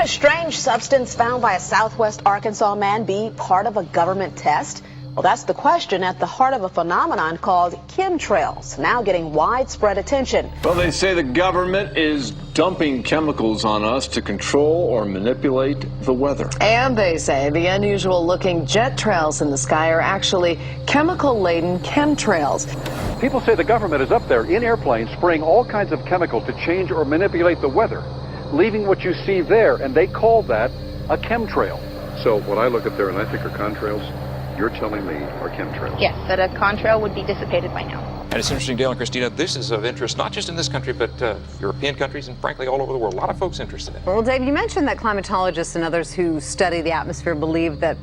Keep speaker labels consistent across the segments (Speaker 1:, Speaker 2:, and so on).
Speaker 1: strange substance found by a Southwest Arkansas man be part of a government test? Well, that's the question at the heart of a phenomenon called chemtrails, now getting widespread attention.
Speaker 2: Well, they say the government is dumping chemicals on us to control or manipulate the weather.
Speaker 3: And they say the unusual-looking jet trails in the sky are actually chemical-laden chemtrails.
Speaker 4: People say the government is up there in airplanes spraying all kinds of chemicals to change or manipulate the weather, leaving what you see there, and they call that a chemtrail. So what I look at there and I think are contrails, you're telling me are chemtrails?
Speaker 5: Yes, that a contrail would be dissipated by now.
Speaker 6: And it's interesting, Dale and Christina, this is of interest not just in this country, but European countries and frankly all over the world. A lot of folks interested in it.
Speaker 7: Well, Dave, you mentioned that climatologists and others who study the atmosphere believe that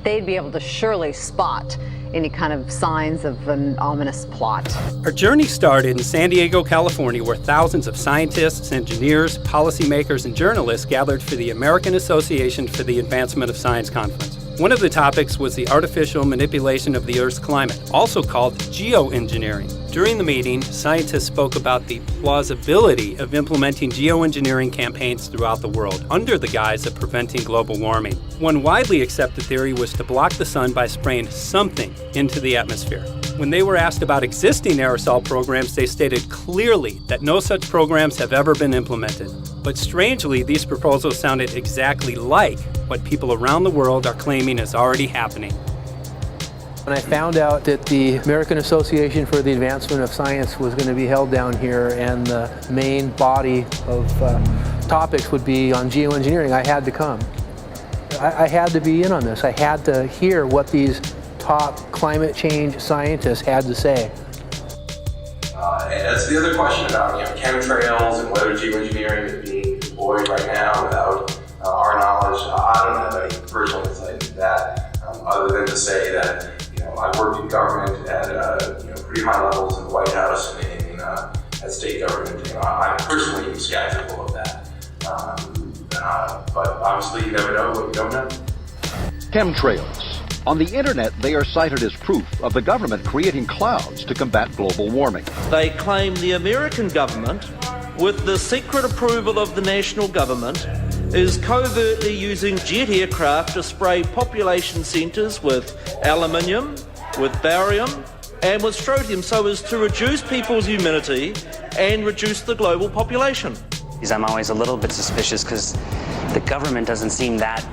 Speaker 7: they'd be able to surely spot any kind of signs of an ominous plot.
Speaker 8: Our journey started in San Diego, California, where thousands of scientists, engineers, policymakers, and journalists gathered for the American Association for the Advancement of Science Conference. One of the topics was the artificial manipulation of the Earth's climate, also called geoengineering. During the meeting, scientists spoke about the plausibility of implementing geoengineering campaigns throughout the world under the guise of preventing global warming. One widely accepted theory was to block the sun by spraying something into the atmosphere. When they were asked about existing aerosol programs, they stated clearly that no such programs have ever been implemented. But strangely, these proposals sounded exactly like what people around the world are claiming is already happening.
Speaker 9: When I found out that the American Association for the Advancement of Science was going to be held down here and the main body of topics would be on geoengineering, I had to come. I had to be in on this. I had to hear what these top climate change scientists had to say.
Speaker 10: And that's the other question about chemtrails and whether geoengineering is being deployed right now without our knowledge. I don't have any personal insight into that, other than to say that I've worked in government at pretty high levels in the White House and at state government. I'm personally skeptical of that, but obviously you never know what you don't know.
Speaker 11: Chemtrails. On the internet, they are cited as proof of the government creating clouds to combat global warming.
Speaker 12: They claim the American government, with the secret approval of the national government, is covertly using jet aircraft to spray population centres with aluminium, with barium, and with strontium so as to reduce people's immunity and reduce the global population.
Speaker 13: I'm always a little bit suspicious because the government doesn't seem that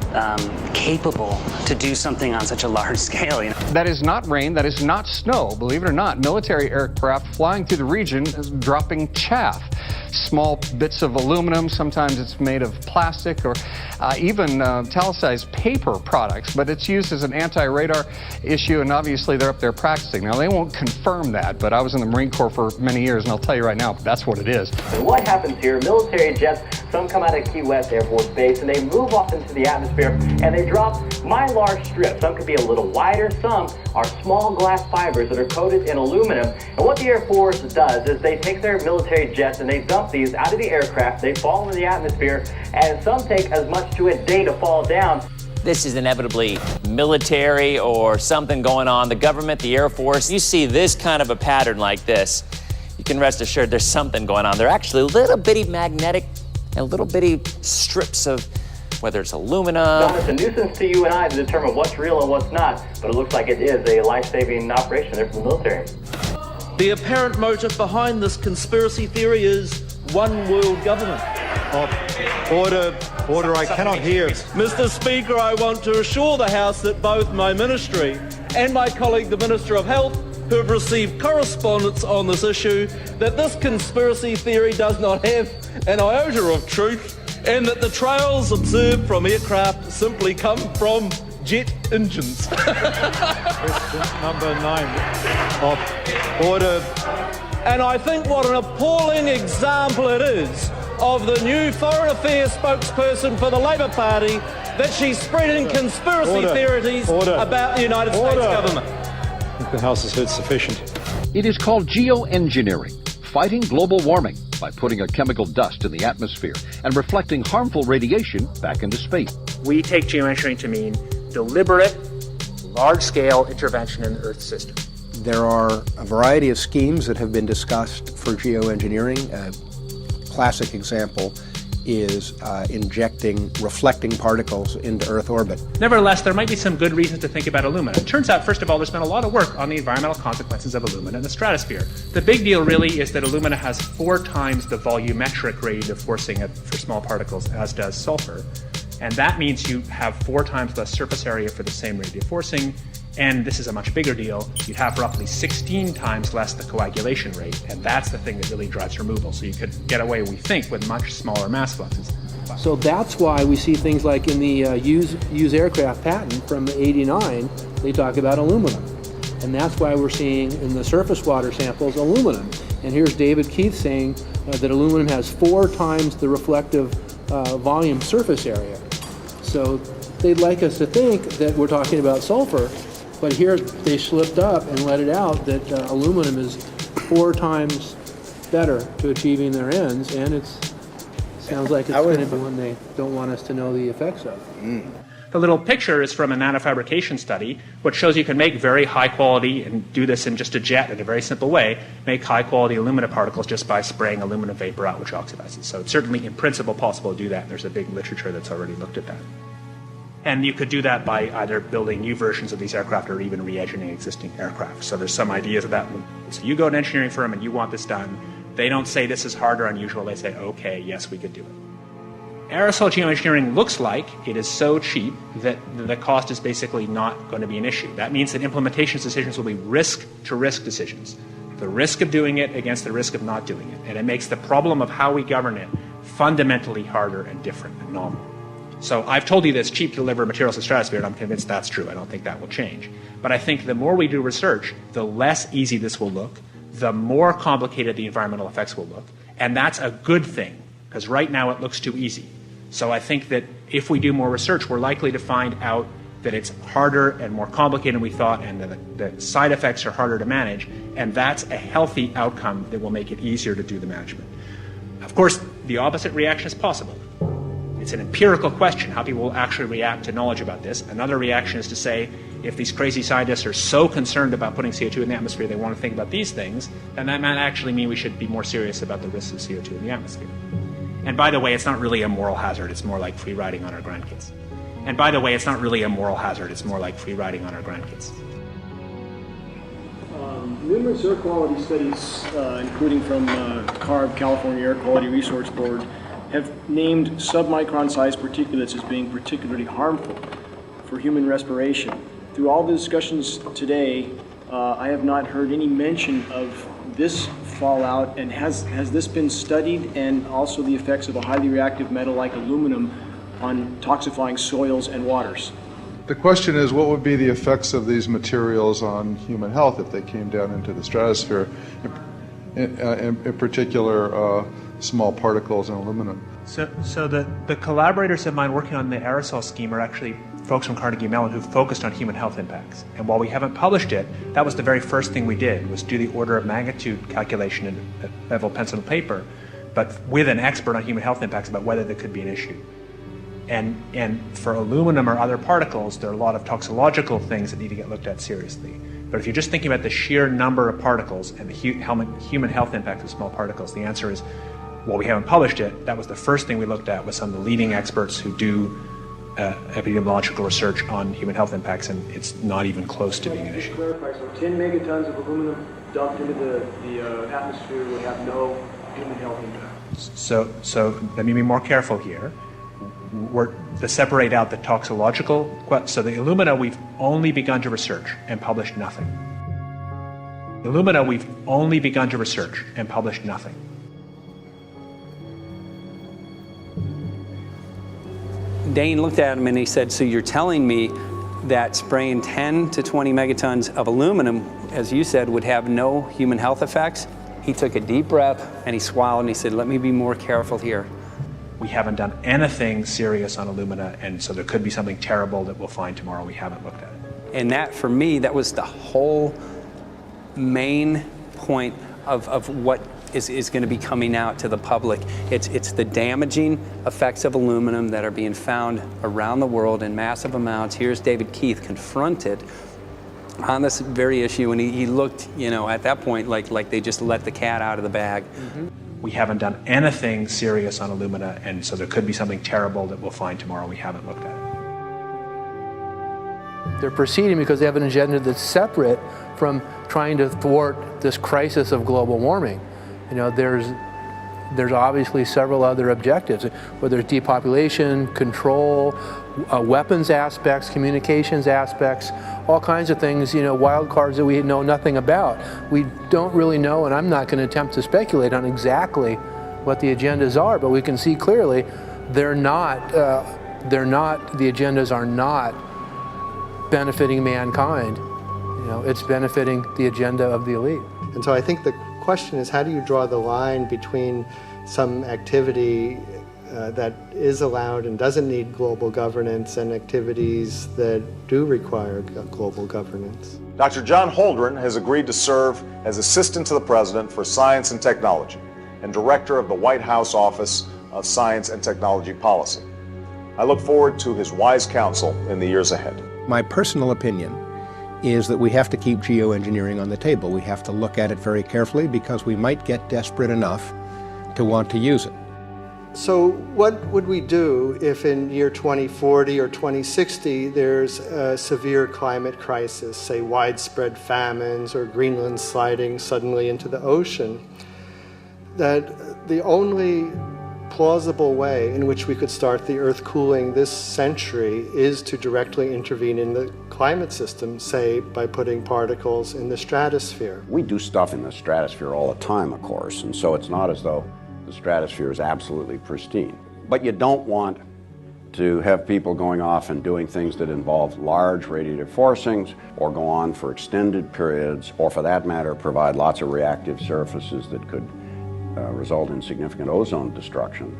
Speaker 13: capable to do something on such a large scale.
Speaker 14: That is not rain, that is not snow. Believe it or not, military aircraft flying through the region is dropping chaff. Small bits of aluminum, sometimes it's made of plastic or even talicized paper products, but it's used as an anti-radar issue, and obviously they're up there practicing. Now, they won't confirm that, but I was in the Marine Corps for many years, and I'll tell you right now, that's what it is.
Speaker 15: And what happens here, military jets, some come out of Key West Air Force Base, and they move off into the atmosphere, and they drop mylar strips. Some could be a little wider, some are small glass fibers that are coated in aluminum. And what the Air Force does is they take their military jets and they dump these out of the aircraft, they fall into the atmosphere, and some take as much to a day to fall down.
Speaker 16: This is inevitably military or something going on. The government, the Air Force, you see this kind of a pattern like this, you can rest assured there's something going on. They're actually little bitty magnetic and little bitty strips of, whether it's aluminum.
Speaker 15: It's a nuisance to you and I to determine what's real and what's not, but it looks like it is a life-saving operation there for the military.
Speaker 12: The apparent motive behind this conspiracy theory is one world government.
Speaker 17: Order, I cannot hear.
Speaker 12: Mr. Speaker, I want to assure the House that both my ministry and my colleague, the Minister of Health, who have received correspondence on this issue, that this conspiracy theory does not have an iota of truth, and that the trails observed from aircraft simply come from jet engines.
Speaker 17: Question number 9. Order.
Speaker 12: And I think what an appalling example it is of the new Foreign Affairs spokesperson for the Labour Party that she's spreading conspiracy theories about the United States government.
Speaker 17: I think the House has heard sufficient.
Speaker 11: It is called geoengineering, fighting global warming by putting a chemical dust in the atmosphere and reflecting harmful radiation back into space.
Speaker 18: We take geoengineering to mean deliberate, large-scale intervention in the Earth system.
Speaker 19: There are a variety of schemes that have been discussed for geoengineering. A classic example is injecting reflecting particles into Earth orbit.
Speaker 18: Nevertheless, there might be some good reasons to think about alumina. It turns out, first of all, there's been a lot of work on the environmental consequences of alumina in the stratosphere. The big deal really is that alumina has 4 times the volumetric radiative forcing for small particles as does sulfur. And that means you have 4 times less surface area for the same radiative forcing. And this is a much bigger deal. You'd have roughly 16 times less the coagulation rate, and that's the thing that really drives removal. So you could get away, we think, with much smaller mass fluxes.
Speaker 9: So that's why we see things like in the use aircraft patent from '89, they talk about aluminum. And that's why we're seeing in the surface water samples aluminum. And here's David Keith saying that aluminum has 4 times the reflective volume surface area. So they'd like us to think that we're talking about sulfur, but here they slipped up and let it out that aluminum is 4 times better to achieving their ends, and it sounds like it's going to be one they don't want us to know the effects of.
Speaker 18: The little picture is from a nanofabrication study, which shows you can make very high quality, and do this in just a jet in a very simple way, make high quality alumina particles just by spraying aluminum vapor out, which oxidizes. So it's certainly in principle possible to do that, and there's a big literature that's already looked at that. And you could do that by either building new versions of these aircraft or even re-engineering existing aircraft. So there's some ideas of that. So you go to an engineering firm and you want this done. They don't say this is hard or unusual. They say, okay, yes, we could do it. Aerosol geoengineering looks like it is so cheap that the cost is basically not going to be an issue. That means that implementation decisions will be risk-to-risk decisions. The risk of doing it against the risk of not doing it. And it makes the problem of how we govern it fundamentally harder and different and novel. So I've told you that it's cheap to deliver materials to the stratosphere, and I'm convinced that's true. I don't think that will change. But I think the more we do research, the less easy this will look, the more complicated the environmental effects will look. And that's a good thing, because right now it looks too easy. So I think that if we do more research, we're likely to find out that it's harder and more complicated than we thought, and the side effects are harder to manage. And that's a healthy outcome that will make it easier to do the management. Of course, the opposite reaction is possible. It's an empirical question, how people will actually react to knowledge about this. Another reaction is to say, if these crazy scientists are so concerned about putting CO2 in the atmosphere, they want to think about these things, then that might actually mean we should be more serious about the risks of CO2 in the atmosphere. And by the way, it's not really a moral hazard, it's more like free riding on our grandkids. And by the way, it's not really a moral hazard, it's more like free riding on our grandkids.
Speaker 20: Numerous air quality studies, including from CARB, California Air Quality Resource Board, have named submicron-sized particulates as being particularly harmful for human respiration. Through all the discussions today, I have not heard any mention of this fallout, and has this been studied, and also the effects of a highly reactive metal like aluminum on toxifying soils and waters?
Speaker 21: The question is, what would be the effects of these materials on human health if they came down into the stratosphere, in particular small particles and aluminum?
Speaker 18: So the collaborators of mine working on the aerosol scheme are actually folks from Carnegie Mellon who focused on human health impacts. And while we haven't published it, that was the very first thing we did, was do the order of magnitude calculation in bevel pencil and paper, but with an expert on human health impacts about whether there could be an issue. And for aluminum or other particles, there are a lot of toxicological things that need to get looked at seriously. But if you're just thinking about the sheer number of particles and the human health impact of small particles, the answer is, well, we haven't published it. That was the first thing we looked at with some of the leading experts who do epidemiological research on human health impacts, and it's not even close to being an issue.
Speaker 20: Clarify, so 10 megatons of aluminum dumped into the atmosphere would have no human health impact.
Speaker 18: So let me be more careful here. We're to separate out the toxicological. So the alumina, we've only begun to research and published nothing. The alumina, we've only begun to research and published nothing.
Speaker 22: Dane looked at him and he said, so you're telling me that spraying 10 to 20 megatons of aluminum, as you said, would have no human health effects? He took a deep breath and he swallowed and he said, let me be more careful here.
Speaker 18: We haven't done anything serious on alumina, and so there could be something terrible that we'll find tomorrow. We haven't looked at it.
Speaker 22: And that, for me, that was the whole main point of what is going to be coming out to the public. It's the damaging effects of aluminum that are being found around the world in massive amounts. Here's David Keith confronted on this very issue, and he looked, at that point like they just let the cat out of the bag.
Speaker 18: Mm-hmm. We haven't done anything serious on Illumina, and so there could be something terrible that we'll find tomorrow. We haven't looked at it.
Speaker 9: They're proceeding because they have an agenda that's separate from trying to thwart this crisis of global warming. You know, there's obviously several other objectives, whether it's depopulation, control, weapons aspects, communications aspects, all kinds of things, you know, wild cards that we know nothing about. We don't really know, and I'm not going to attempt to speculate on exactly what the agendas are, but we can see clearly the agendas are not benefiting mankind. You know, it's benefiting the agenda of the elite.
Speaker 1: And so I think the question is, how do you draw the line between some activity that is allowed and doesn't need global governance and activities that do require global governance?
Speaker 2: Dr. John Holdren has agreed to serve as Assistant to the President for Science and Technology and Director of the White House Office of Science and Technology Policy. I look forward to his wise counsel in the years ahead.
Speaker 19: My personal opinion is that we have to keep geoengineering on the table. We have to look at it very carefully because we might get desperate enough to want to use it.
Speaker 1: So what would we do if in year 2040 or 2060 there's a severe climate crisis, say widespread famines or Greenland sliding suddenly into the ocean? That the only plausible way in which we could start the Earth cooling this century is to directly intervene in the climate system, say by putting particles in the stratosphere.
Speaker 23: We do stuff in the stratosphere all the time, of course, and so it's not as though the stratosphere is absolutely pristine. But you don't want to have people going off and doing things that involve large radiative forcings or go on for extended periods, or for that matter, provide lots of reactive surfaces that could result in significant ozone destruction.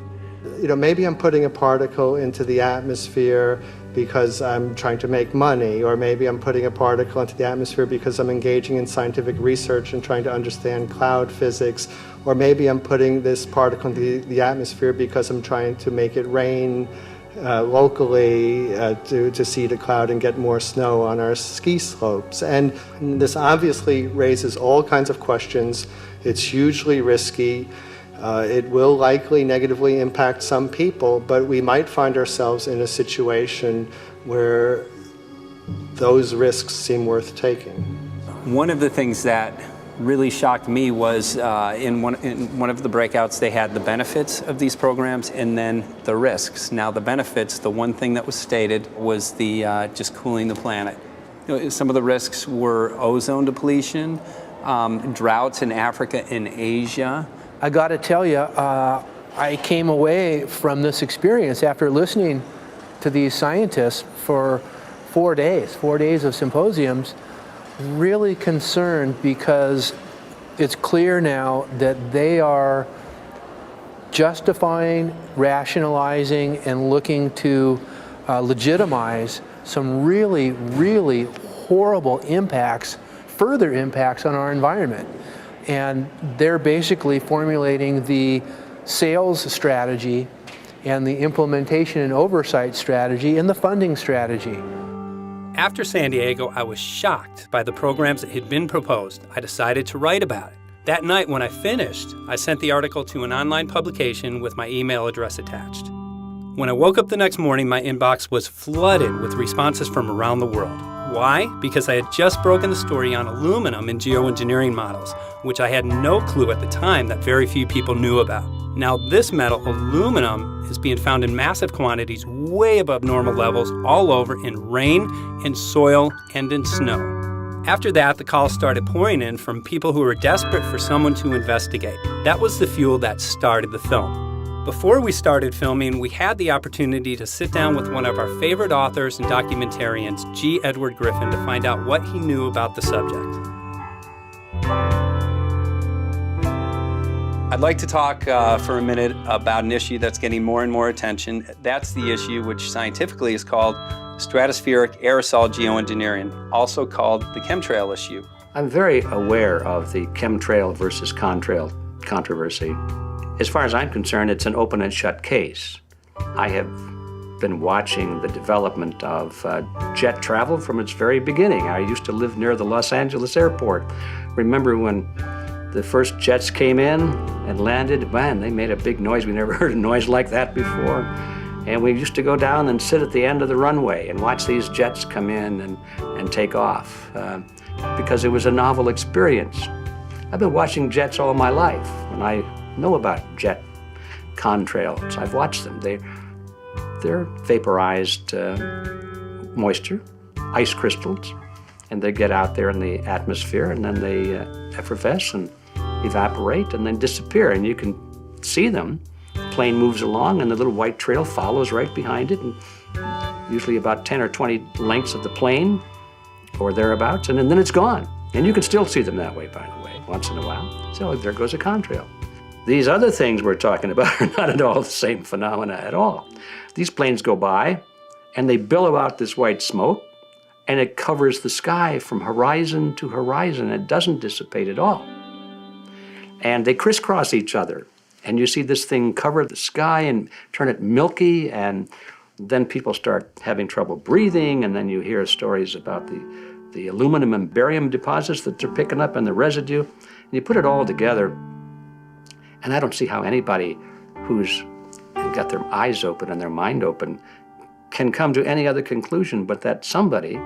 Speaker 1: You know, maybe I'm putting a particle into the atmosphere because I'm trying to make money, or maybe I'm putting a particle into the atmosphere because I'm engaging in scientific research and trying to understand cloud physics, or maybe I'm putting this particle into the atmosphere because I'm trying to make it rain locally to seed a cloud and get more snow on our ski slopes. And this obviously raises all kinds of questions. It's hugely risky. It will likely negatively impact some people, but we might find ourselves in a situation where those risks seem worth taking.
Speaker 22: One of the things that really shocked me was in one of the breakouts, they had the benefits of these programs and then the risks. Now the benefits, the one thing that was stated was the just cooling the planet. You know, some of the risks were ozone depletion, droughts in Africa and Asia.
Speaker 9: I got to tell you, I came away from this experience after listening to these scientists for 4 days of symposiums, really concerned, because it's clear now that they are justifying, rationalizing, and looking to legitimize some really, really horrible impacts, further impacts on our environment. And they're basically formulating the sales strategy and the implementation and oversight strategy and the funding strategy.
Speaker 8: After San Diego, I was shocked by the programs that had been proposed. I decided to write about it. That night when I finished, I sent the article to an online publication with my email address attached. When I woke up the next morning, my inbox was flooded with responses from around the world. Why? Because I had just broken the story on aluminum in geoengineering models, which I had no clue at the time that very few people knew about. Now this metal, aluminum, is being found in massive quantities way above normal levels all over in rain, in soil, and in snow. After that, the calls started pouring in from people who were desperate for someone to investigate. That was the fuel that started the film. Before we started filming, we had the opportunity to sit down with one of our favorite authors and documentarians, G. Edward Griffin, to find out what he knew about the subject.
Speaker 22: I'd like to talk for a minute about an issue that's getting more and more attention. That's the issue which scientifically is called stratospheric aerosol geoengineering, also called the chemtrail issue.
Speaker 24: I'm very aware of the chemtrail versus contrail controversy. As far as I'm concerned, it's an open and shut case. I have been watching the development of jet travel from its very beginning. I used to live near the Los Angeles airport. Remember when the first jets came in and landed, man, they made a big noise. We never heard a noise like that before. And we used to go down and sit at the end of the runway and watch these jets come in and take off because it was a novel experience. I've been watching jets all my life, and I know about jet contrails. I've watched them. They're vaporized moisture, ice crystals, and they get out there in the atmosphere, and then they effervesce and evaporate and then disappear, and you can see them. Plane moves along and the little white trail follows right behind it, and usually about 10 or 20 lengths of the plane or thereabouts, and then it's gone. And you can still see them that way, by the way, once in a while. So there goes a contrail. These other things we're talking about are not at all the same phenomena at all. These planes go by and they billow out this white smoke, and it covers the sky from horizon to horizon. It doesn't dissipate at all. And they crisscross each other. And you see this thing cover the sky and turn it milky, and then people start having trouble breathing, and then you hear stories about the aluminum and barium deposits that they're picking up and the residue. And you put it all together, and I don't see how anybody who's got their eyes open and their mind open can come to any other conclusion but that somebody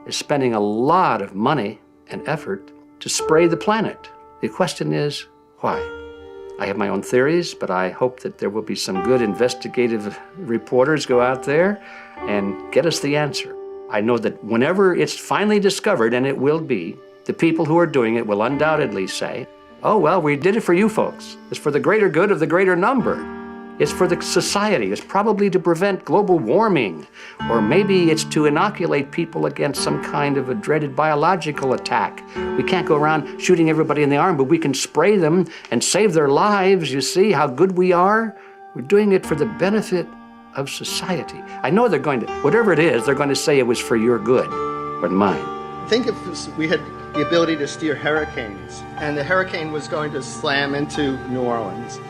Speaker 24: is spending a lot of money and effort to spray the planet. The question is, why? I have my own theories, but I hope that there will be some good investigative reporters go out there and get us the answer. I know that whenever it's finally discovered, and it will be, the people who are doing it will undoubtedly say, oh, well, we did it for you folks. It's for the greater good of the greater number. It's for the society. It's probably to prevent global warming, or maybe it's to inoculate people against some kind of a dreaded biological attack. We can't go around shooting everybody in the arm, but we can spray them and save their lives. You see how good we are? We're doing it for the benefit of society. I know they're going to, whatever it is, they're going to say it was for your good or mine.
Speaker 1: Think if we had the ability to steer hurricanes, and the hurricane was going to slam into New Orleans.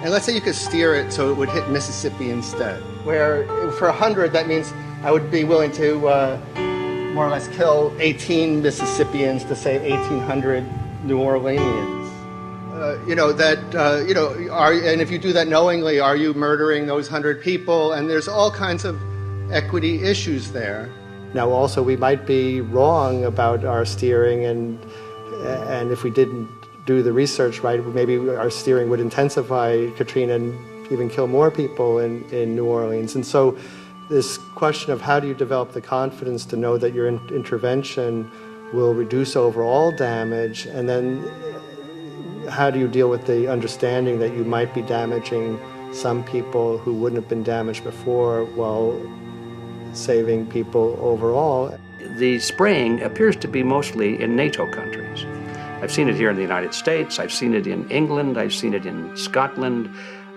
Speaker 1: And let's say you could steer it so it would hit Mississippi instead, where for 100, that means I would be willing to more or less kill 18 Mississippians to save 1,800 New Orleanians. And if you do that knowingly, are you murdering those 100 people? And there's all kinds of equity issues there. Now, also, we might be wrong about our steering, and if we didn't do the research right, maybe our steering would intensify Katrina and even kill more people in New Orleans. And so this question of how do you develop the confidence to know that your intervention will reduce overall damage, and then how do you deal with the understanding that you might be damaging some people who wouldn't have been damaged before while saving people overall?
Speaker 24: The spraying appears to be mostly in NATO countries. I've seen it here in the United States, I've seen it in England, I've seen it in Scotland,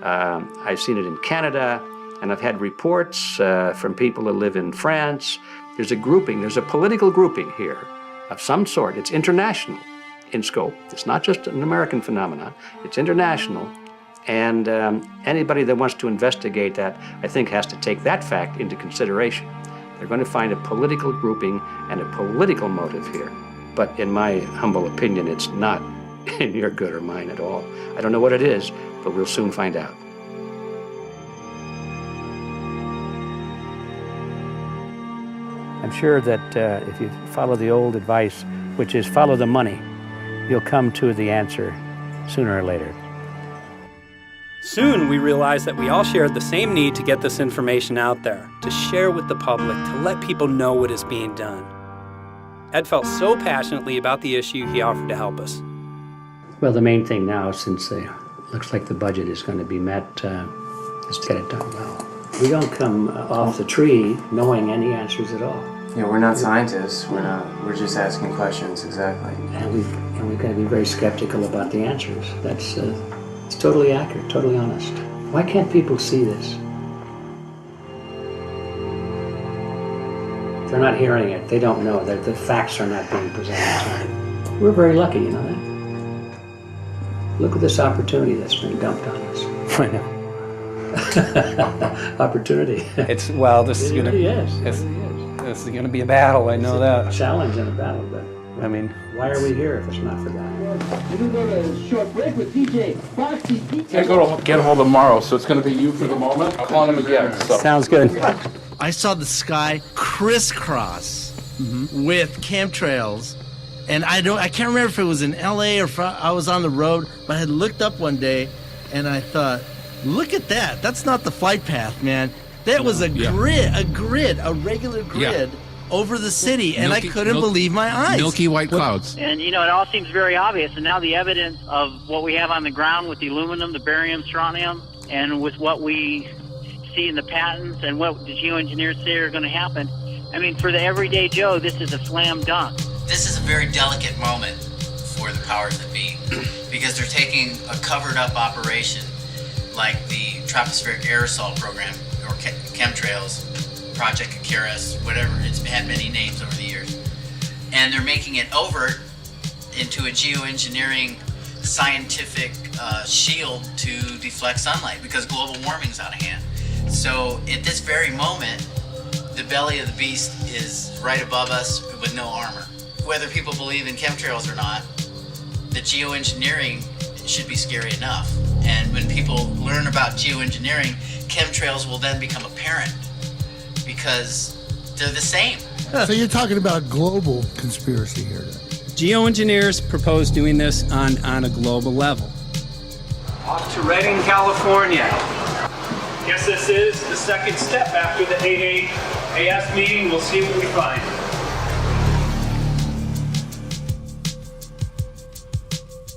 Speaker 24: I've seen it in Canada, and I've had reports from people who live in France. There's a grouping, there's a political grouping here of some sort. It's international in scope. It's not just an American phenomenon, it's international. And anybody that wants to investigate that, I think, has to take that fact into consideration. They're going to find a political grouping and a political motive here. But in my humble opinion, it's not in your good or mine at all. I don't know what it is, but we'll soon find out.
Speaker 22: I'm sure that if you follow the old advice, which is follow the money, you'll come to the answer sooner or later.
Speaker 8: Soon we realized that we all shared the same need to get this information out there, to share with the public, to let people know what is being done. Ed felt so passionately about the issue, he offered to help us.
Speaker 24: Well, the main thing now, since it looks like the budget is going to be met, is to get it done well. We don't come off the tree knowing any answers at all.
Speaker 3: Yeah, we're not scientists. We're just asking questions, exactly.
Speaker 24: And we've got to be very skeptical about the answers. That's it's totally accurate, totally honest. Why can't people see this? They're not hearing it. They don't know. The facts are not being presented to them. We're very lucky, you know that? Look at this opportunity that's been dumped on us.
Speaker 22: I know.
Speaker 24: Opportunity.
Speaker 22: This is going to...
Speaker 24: Yes.
Speaker 22: Yes. This is going to be a battle, I know that.
Speaker 24: Challenge and a battle, but
Speaker 22: I mean,
Speaker 24: why are we here if it's not for that?
Speaker 15: We're going to go to a short break with DJ Foxy.
Speaker 4: Can't go to get hold of Morrow, so it's going to be you for the moment. I'll call him again. So.
Speaker 22: Sounds good.
Speaker 5: I saw the sky crisscross with chemtrails, and I can't remember if it was in LA or if I was on the road, but I had looked up one day and I thought, look at that. That's not the flight path, man. That was a grid, a regular grid over the city, and I couldn't believe my eyes.
Speaker 4: Milky white clouds.
Speaker 6: And, you know, it all seems very obvious, and now the evidence of what we have on the ground with the aluminum, the barium, strontium, and with what we see in the patents and what the geoengineers say are going to happen, I mean, for the everyday Joe, this is a slam dunk.
Speaker 7: This is a very delicate moment for the powers that be, because they're taking a covered-up operation like the tropospheric aerosol program, or chemtrails, Project Icarus, whatever, it's had many names over the years, and they're making it overt into a geoengineering scientific shield to deflect sunlight, because global warming's out of hand. So at this very moment, the belly of the beast is right above us with no armor. Whether people believe in chemtrails or not, the geoengineering should be scary enough. And when people learn about geoengineering, chemtrails will then become apparent because they're the same.
Speaker 25: So you're talking about global conspiracy here.
Speaker 8: Geoengineers propose doing this on a global level.
Speaker 22: Off to Redding, California.
Speaker 18: Guess this is the second step after the AAAS meeting. We'll see what we find.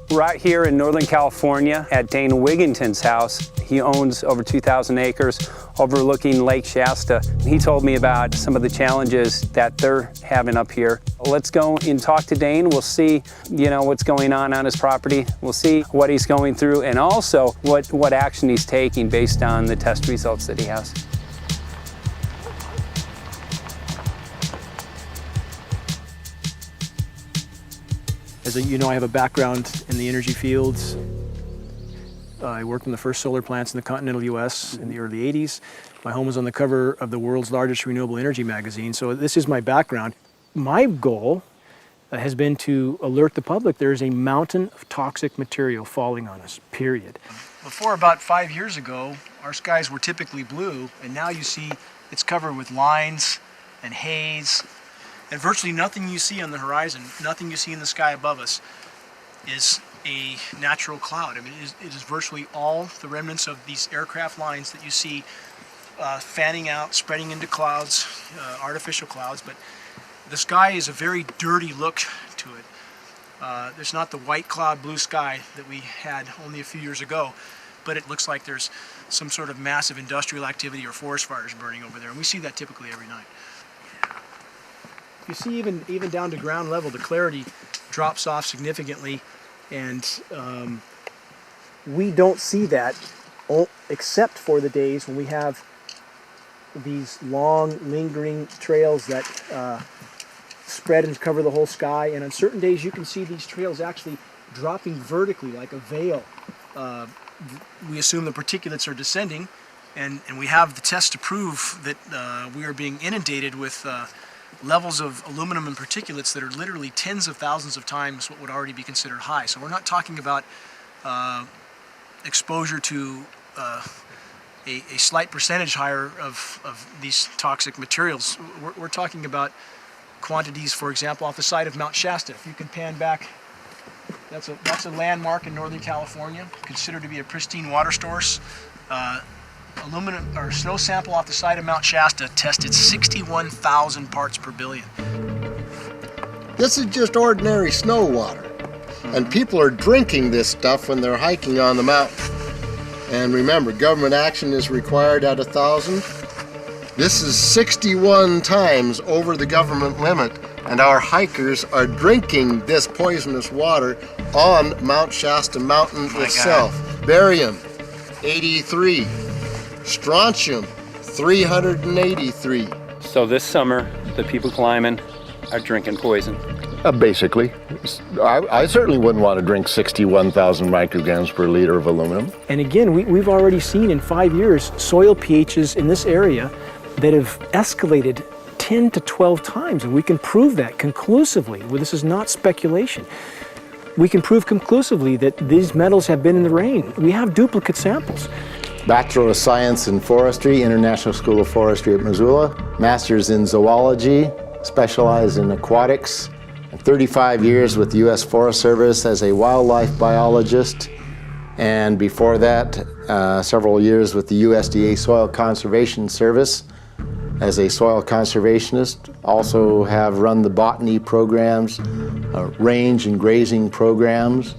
Speaker 22: Right here in Northern California at Dana Wigginton's house. He owns over 2,000 acres overlooking Lake Shasta. He told me about some of the challenges that they're having up here. Let's go and talk to Dane. We'll see, you know, what's going on his property. We'll see what he's going through and also what action he's taking based on the test results that he has.
Speaker 20: As you know, I have a background in the energy fields. I worked on the first solar plants in the continental U.S. in the early 80s. My home was on the cover of the world's largest renewable energy magazine, so this is my background. My goal has been to alert the public there is a mountain of toxic material falling on us, period. Before about 5 years ago, our skies were typically blue, and now you see it's covered with lines and haze. And virtually nothing you see on the horizon, nothing you see in the sky above us is a natural cloud. I mean, it is virtually all the remnants of these aircraft lines that you see fanning out, spreading into clouds, artificial clouds. But the sky is a very dirty look to it. There's not the white cloud blue sky that we had only a few years ago, but it looks like there's some sort of massive industrial activity or forest fires burning over there. And we see that typically every night. You see even down to ground level, the clarity drops off significantly, and we don't see that except for the days when we have these long, lingering trails that spread and cover the whole sky. And on certain days, you can see these trails actually dropping vertically like a veil. We assume the particulates are descending, and we have the test to prove that we are being inundated with levels of aluminum and particulates that are literally tens of thousands of times what would already be considered high. So we're not talking about exposure to a slight percentage higher of these toxic materials. We're talking about quantities, for example, off the side of Mount Shasta. If you can pan back, that's a landmark in Northern California, considered to be a pristine water source. Aluminum or snow sample off the side of Mount Shasta tested 61,000 parts per billion.
Speaker 25: This is just ordinary snow water, and people are drinking this stuff when they're hiking on the mountain. And remember, government action is required at 1,000. This is 61 times over the government limit, and our hikers are drinking this poisonous water on Mount Shasta Mountain itself. Barium, 83. Strontium, 383.
Speaker 22: So this summer, the people climbing are drinking poison.
Speaker 26: Basically. I certainly wouldn't want to drink 61,000 micrograms per liter of aluminum.
Speaker 20: And again, we've already seen in 5 years soil pHs in this area that have escalated
Speaker 10: 10 to 12 times, and we can prove that conclusively. Well, this is not speculation. We can prove conclusively that these metals have been in the rain. We have duplicate samples.
Speaker 26: Bachelor of Science in Forestry, International School of Forestry at Missoula. Master's in Zoology, specialized in aquatics. 35 years with the U.S. Forest Service as a wildlife biologist. And before that, several years with the USDA Soil Conservation Service as a soil conservationist. Also have run the botany programs, range and grazing programs.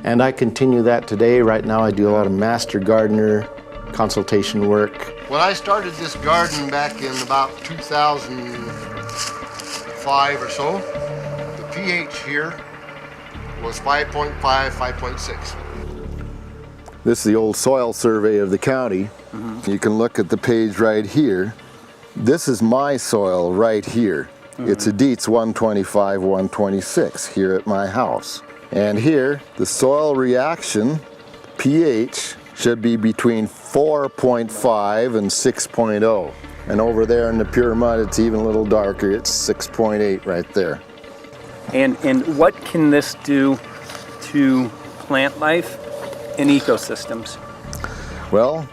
Speaker 26: And I continue that today. Right now I do a lot of master gardener consultation work.
Speaker 25: When I started this garden back in about 2005 or so, the pH here was 5.5, 5.6.
Speaker 26: This is the old soil survey of the county. You can look at the page right here. This is my soil right here. It's a Dietz 125, 126 here at my house. And here, the soil reaction pH should be between 4.5 and 6.0. And over there in the pure mud, it's even a little darker. It's 6.8 right there.
Speaker 22: And what can this do to plant life and ecosystems?
Speaker 26: Well,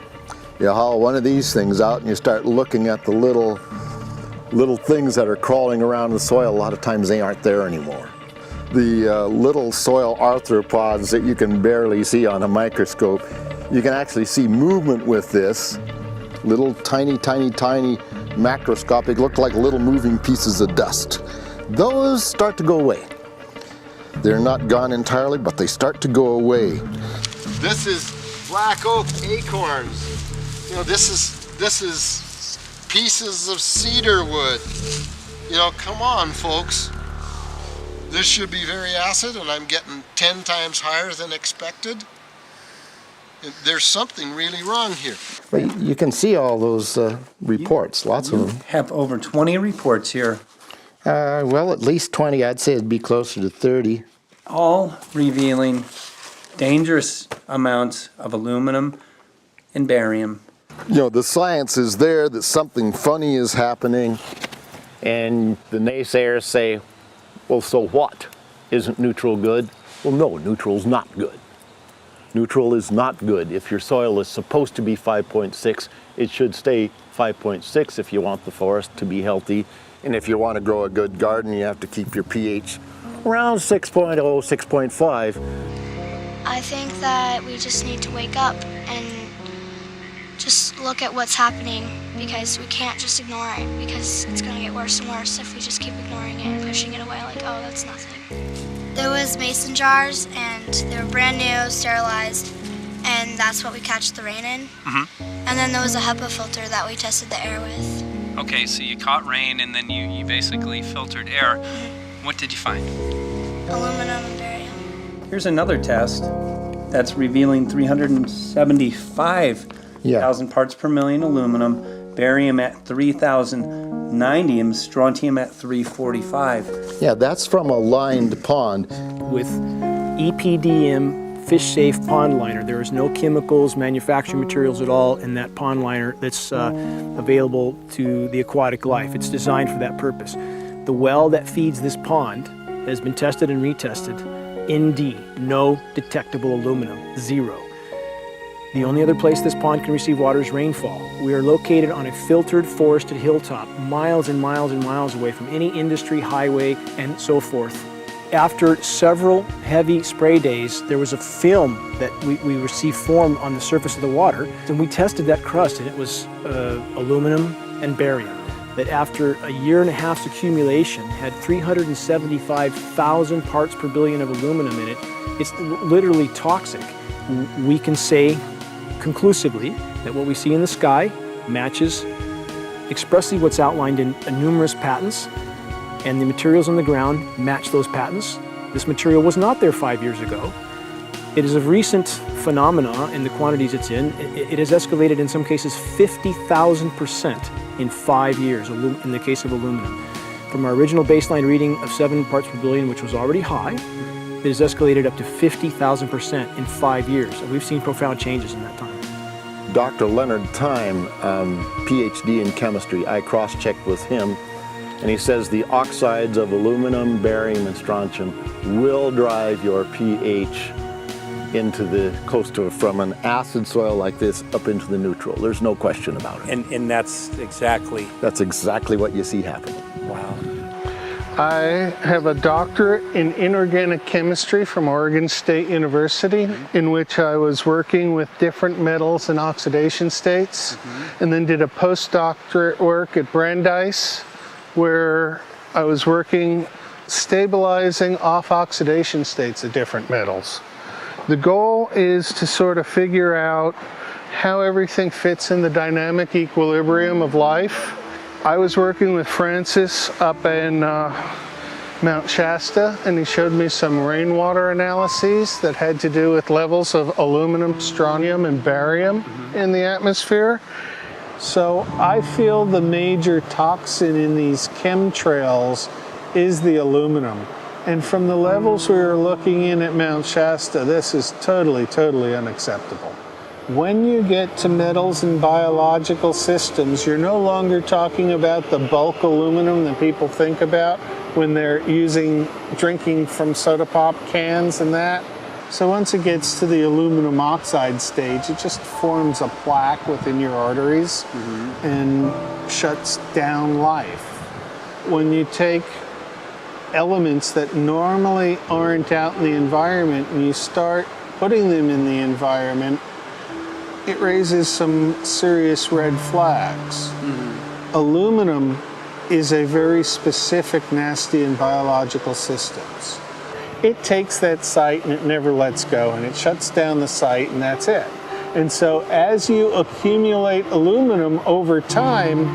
Speaker 26: you haul one of these things out and you start looking at the little things that are crawling around the soil. A lot of times they aren't there anymore. The little soil arthropods that you can barely see on a microscope, you can actually see movement with this. Little tiny macroscopic, look like little moving pieces of dust. Those start to go away. They're not gone entirely, but they start to go away.
Speaker 25: This is black oak acorns. You know, this is pieces of cedar wood. You know, come on, folks. This should be very acid, and I'm getting 10 times higher than expected. There's something really wrong here.
Speaker 26: But you can see all those reports, lots of them.
Speaker 22: Have over 20 reports here.
Speaker 26: Well, at least 20. I'd say it'd be closer to 30.
Speaker 22: All revealing dangerous amounts of aluminum and barium.
Speaker 26: You know, the science is there that something funny is happening.
Speaker 19: And the naysayers say, well, so what? Isn't neutral good? Well, no, neutral's not good. Neutral is not good. If your soil is supposed to be 5.6, it should stay 5.6 if you want the forest to be healthy.
Speaker 26: And if you want to grow a good garden, you have to keep your pH around 6.0, 6.5.
Speaker 12: I think that we just need to wake up and just look at what's happening, because we can't just ignore it, because it's going to get worse and worse if we just keep ignoring it and pushing it away like, oh, that's nothing. There was mason jars, and they were brand new, sterilized, and that's what we catch the rain in. And then there was a HEPA filter that we tested the air with.
Speaker 22: Okay, so you caught rain and then you basically filtered air. What did you find?
Speaker 12: Aluminum and barium.
Speaker 22: Here's another test that's revealing 375,000 parts per million aluminum, barium at 3,090, and strontium at 345.
Speaker 26: Yeah, that's from a lined pond.
Speaker 10: With EPDM fish safe pond liner. There is no chemicals, manufacturing materials at all in that pond liner that's available to the aquatic life. It's designed for that purpose. The well that feeds this pond has been tested and retested. ND, no detectable aluminum, 0. The only other place this pond can receive water is rainfall. We are located on a filtered, forested hilltop, miles and miles and miles away from any industry, highway, and so forth. After several heavy spray days, there was a film that we received formed on the surface of the water, and we tested that crust, and it was aluminum and barium. That after a year and a half's accumulation had 375,000 parts per billion of aluminum in it. It's literally toxic. We can say conclusively that what we see in the sky matches expressly what's outlined in numerous patents, and the materials on the ground match those patents. This material was not there 5 years ago. It is a recent phenomena in the quantities it's in. It has escalated in some cases 50,000% in 5 years in the case of aluminum. From our original baseline reading of 7 parts per billion, which was already high, it has escalated up to 50,000% in 5 years. And we've seen profound changes in that time.
Speaker 26: Dr. Leonard Time, PhD in chemistry, I cross-checked with him
Speaker 19: And he says the oxides of aluminum, barium, and strontium will drive your pH into the close to from an acid soil like this up into the neutral. There's no question about it.
Speaker 8: And that's exactly
Speaker 19: what you see happening.
Speaker 8: Wow.
Speaker 11: I have a doctorate in inorganic chemistry from Oregon State University, in which I was working with different metals and oxidation states, and then did a postdoctorate work at Brandeis, where I was working stabilizing off oxidation states of different metals. The goal is to sort of figure out how everything fits in the dynamic equilibrium of life. I was working with Francis up in Mount Shasta, and he showed me some rainwater analyses that had to do with levels of aluminum, strontium, and barium in the atmosphere. So I feel the major toxin in these chemtrails is the aluminum. And from the levels we were looking in at Mount Shasta, this is totally, totally unacceptable. When you get to metals and biological systems, you're no longer talking about the bulk aluminum that people think about when they're drinking from soda pop cans and that. So once it gets to the aluminum oxide stage, it just forms a plaque within your arteries and shuts down life. When you take elements that normally aren't out in the environment and you start putting them in the environment, it raises some serious red flags. Aluminum is a very specific, nasty and biological systems. It takes that site and it never lets go, and it shuts down the site, and that's it. And so as you accumulate aluminum over time,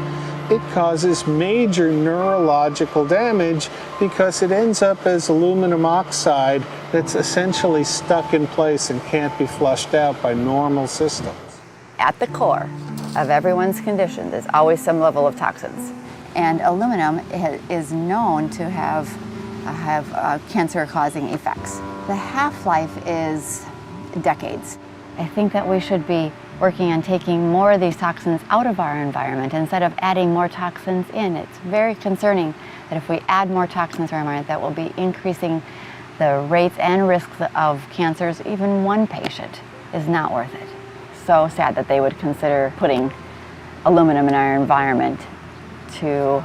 Speaker 11: it causes major neurological damage because it ends up as aluminum oxide that's essentially stuck in place and can't be flushed out by normal systems.
Speaker 13: At the core of everyone's condition, there's always some level of toxins. And aluminum is known to have cancer-causing effects. The half-life is decades. I think that we should be working on taking more of these toxins out of our environment instead of adding more toxins in. It's very concerning that if we add more toxins to our environment, that will be increasing the rates and risks of cancers. Even one patient is not worth it. So sad that they would consider putting aluminum in our environment to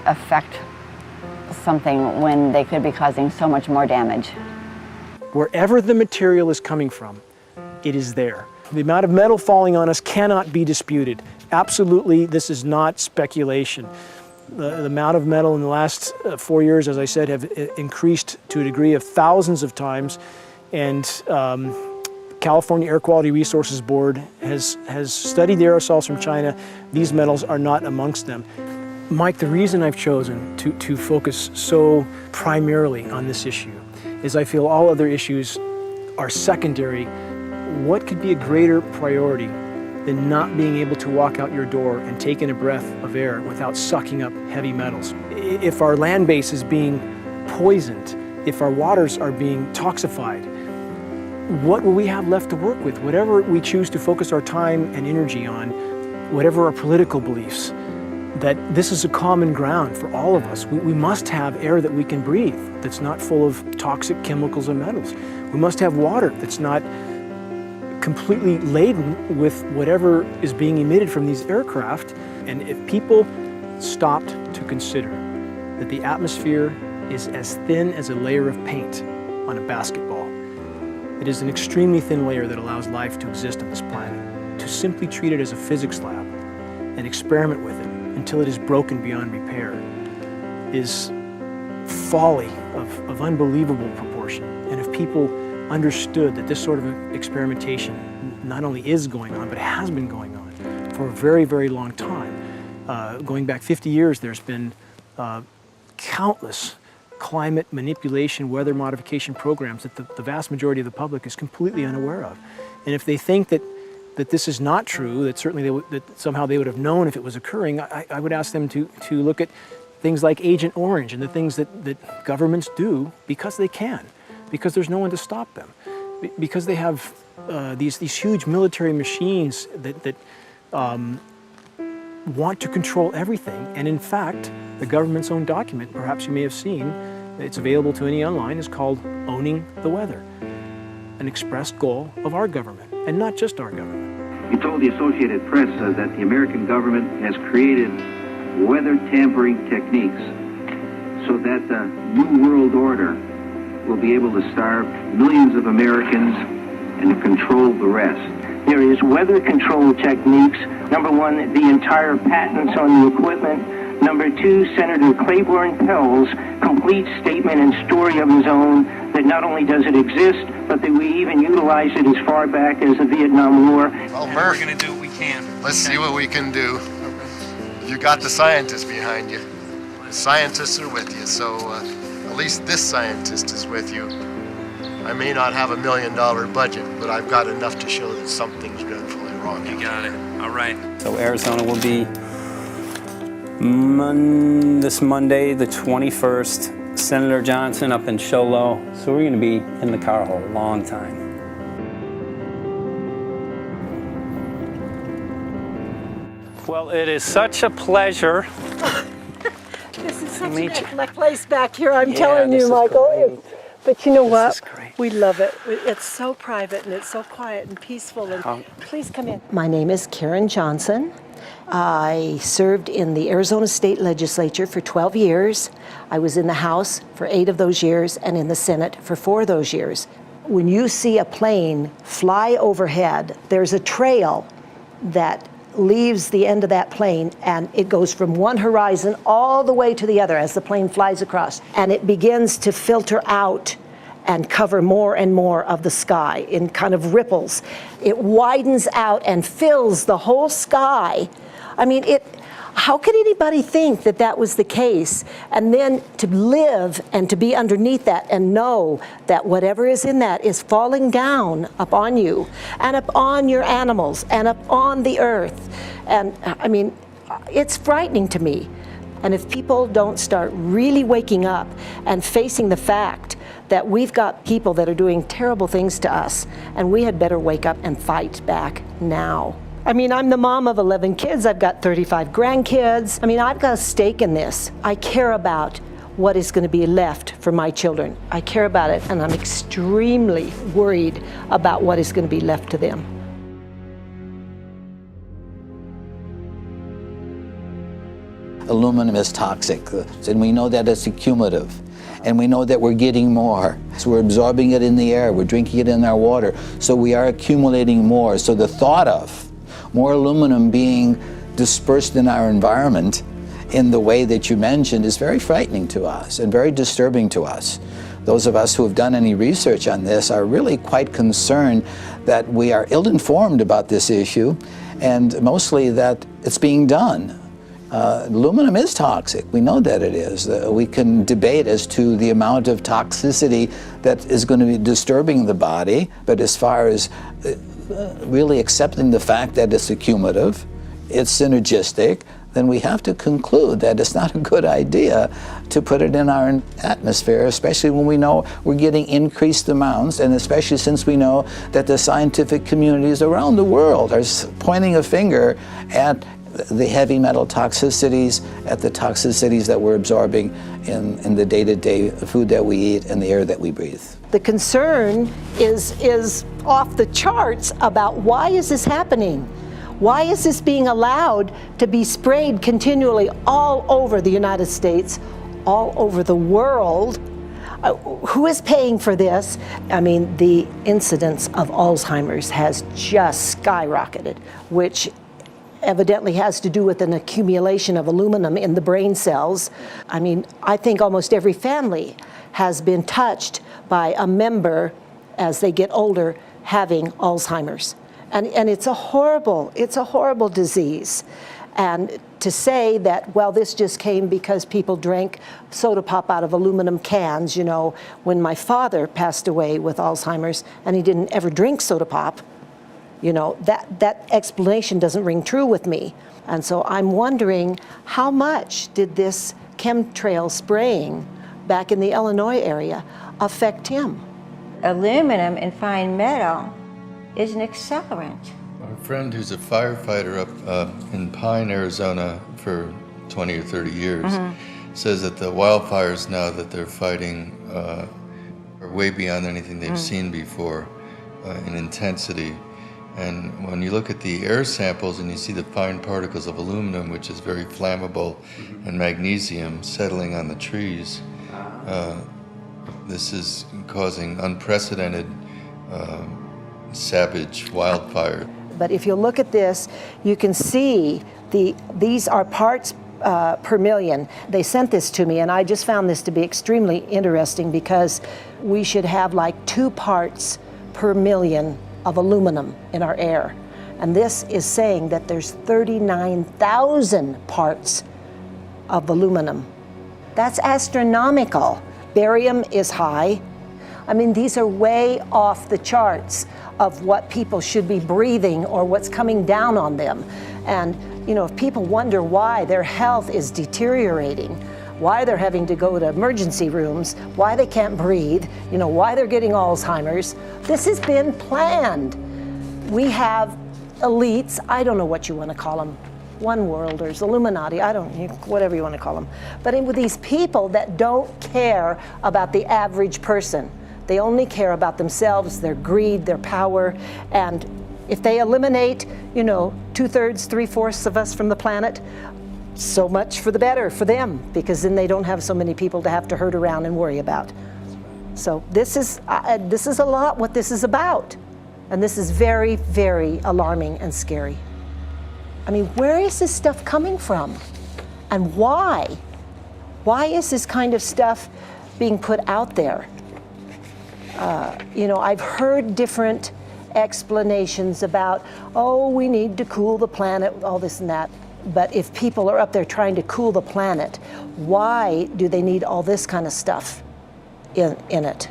Speaker 13: affect something when they could be causing so much more damage.
Speaker 10: Wherever the material is coming from, it is there. The amount of metal falling on us cannot be disputed. Absolutely, this is not speculation. The amount of metal in the last 4 years, as I said, have increased to a degree of thousands of times, and California Air Quality Resources Board has studied the aerosols from China. These metals are not amongst them. Mike, the reason I've chosen to focus so primarily on this issue is I feel all other issues are secondary. What could be a greater priority than not being able to walk out your door and take in a breath of air without sucking up heavy metals? If our land base is being poisoned, if our waters are being toxified, what will we have left to work with? Whatever we choose to focus our time and energy on, whatever our political beliefs, that this is a common ground for all of us. We must have air that we can breathe that's not full of toxic chemicals and metals. We must have water that's not completely laden with whatever is being emitted from these aircraft. And if people stopped to consider that the atmosphere is as thin as a layer of paint on a basketball, it is an extremely thin layer that allows life to exist on this planet, to simply treat it as a physics lab and experiment with it until it is broken beyond repair is folly of unbelievable proportion. And if people understood that this sort of experimentation not only is going on, but has been going on for a very, very long time. Going back 50 years, there's been countless climate manipulation, weather modification programs that the vast majority of the public is completely unaware of. And if they think that this is not true, that certainly that somehow they would have known if it was occurring, I would ask them to look at things like Agent Orange and the things that governments do because they can, because there's no one to stop them, because they have these huge military machines that want to control everything. And in fact, the government's own document, perhaps you may have seen, it's available to any online, is called Owning the Weather, an expressed goal of our government, and not just our government.
Speaker 2: He told the Associated Press that the American government has created weather tampering techniques so that the New World Order will be able to starve millions of Americans and to control the rest.
Speaker 14: There is weather control techniques. Number one, the entire patents on the equipment. Number two, Senator Claiborne Pell's complete statement and story of his own that not only does it exist, but that we even utilize it as far back as the Vietnam War.
Speaker 25: Well, Murph,
Speaker 18: we're going to do what we can.
Speaker 25: Let's see what we can do. You got the scientists behind you. The scientists are with you, so at least this scientist is with you. I may not have $1 million budget, but I've got enough to show that something's dreadfully wrong.
Speaker 18: You got it. All right.
Speaker 22: So Arizona will be this Monday, the 21st. Senator Johnson up in Show Low. So we're going to be in the car a long time. Well, it is such a pleasure.
Speaker 16: This is such
Speaker 22: meet
Speaker 16: a nice place back here, I'm
Speaker 22: Yeah,
Speaker 16: telling
Speaker 22: this
Speaker 16: you,
Speaker 22: is
Speaker 16: Michael. But you know
Speaker 22: This
Speaker 16: what?
Speaker 22: is great.
Speaker 16: We love it. It's so private and it's so quiet and peaceful. And please come in. My name is Karen Johnson. I served in the Arizona State Legislature for 12 years. I was in the House for 8 of those years and in the Senate for 4 of those years. When you see a plane fly overhead, there's a trail that leaves the end of that plane, and it goes from one horizon all the way to the other as the plane flies across, and it begins to filter out and cover more and more of the sky in kind of ripples. It widens out and fills the whole sky. I mean, how could anybody think that that was the case? And then to live and to be underneath that and know that whatever is in that is falling down upon you and upon your animals and upon the earth. And I mean, it's frightening to me. And if people don't start really waking up and facing the fact that we've got people that are doing terrible things to us, and we had better wake up and fight back now. I mean, I'm the mom of 11 kids. I've got 35 grandkids. I mean, I've got a stake in this. I care about what is going to be left for my children. I care about it, and I'm extremely worried about what is going to be left to them.
Speaker 17: Aluminum is toxic, and we know that it's accumulative. And we know that we're getting more. So we're absorbing it in the air, we're drinking it in our water, so we are accumulating more. So the thought of more aluminum being dispersed in our environment in the way that you mentioned is very frightening to us and very disturbing to us. Those of us who have done any research on this are really quite concerned that we are ill-informed about this issue, and mostly that it's being done. Aluminum is toxic. We know that it is. We can debate as to the amount of toxicity that is going to be disturbing the body, but as far as really accepting the fact that it's accumulative, it's synergistic, then we have to conclude that it's not a good idea to put it in our atmosphere, especially when we know we're getting increased amounts, and especially since we know that the scientific communities around the world are pointing a finger at the heavy metal toxicities, at the toxicities that we're absorbing in the day-to-day food that we eat and the air that we breathe.
Speaker 16: The concern is off the charts about why is this happening? Why is this being allowed to be sprayed continually all over the United States, all over the world? Who is paying for this? I mean, the incidence of Alzheimer's has just skyrocketed, which evidently has to do with an accumulation of aluminum in the brain cells. I mean, I think almost every family has been touched by a member as they get older having Alzheimer's. And it's a horrible disease. And to say that, well, this just came because people drank soda pop out of aluminum cans, you know, when my father passed away with Alzheimer's and he didn't ever drink soda pop, you know, that explanation doesn't ring true with me. And so I'm wondering, how much did this chemtrail spraying back in the Illinois area affect him?
Speaker 21: Aluminum and fine metal is an accelerant.
Speaker 1: A friend who's a firefighter up in Pine, Arizona for 20 or 30 years says that the wildfires now that they're fighting are way beyond anything they've seen before in intensity. And when you look at the air samples and you see the fine particles of aluminum, which is very flammable, and magnesium settling on the trees, this is causing unprecedented savage wildfire.
Speaker 16: But if you look at this, you can see these are parts per million. They sent this to me, and I just found this to be extremely interesting because we should have like 2 parts per million of aluminum in our air. And this is saying that there's 39,000 parts of aluminum. That's astronomical. Barium is high. I mean, these are way off the charts of what people should be breathing or what's coming down on them. And, you know, if people wonder why their health is deteriorating, why they're having to go to emergency rooms, why they can't breathe, you know, why they're getting Alzheimer's, this has been planned. We have elites, I don't know what you want to call them, one worlders, Illuminati, I don't, whatever you want to call them. But with these people that don't care about the average person. They only care about themselves, their greed, their power, and if they eliminate, you know, 2/3, 3/4 of us from the planet, so much for the better for them, because then they don't have so many people to have to herd around and worry about. So this is a lot what this is about, and this is very, very alarming and scary. I mean, where is this stuff coming from, and why? Why is this kind of stuff being put out there? You know, I've heard different explanations about, oh, we need to cool the planet, all this and that. But if people are up there trying to cool the planet, why do they need all this kind of stuff in it?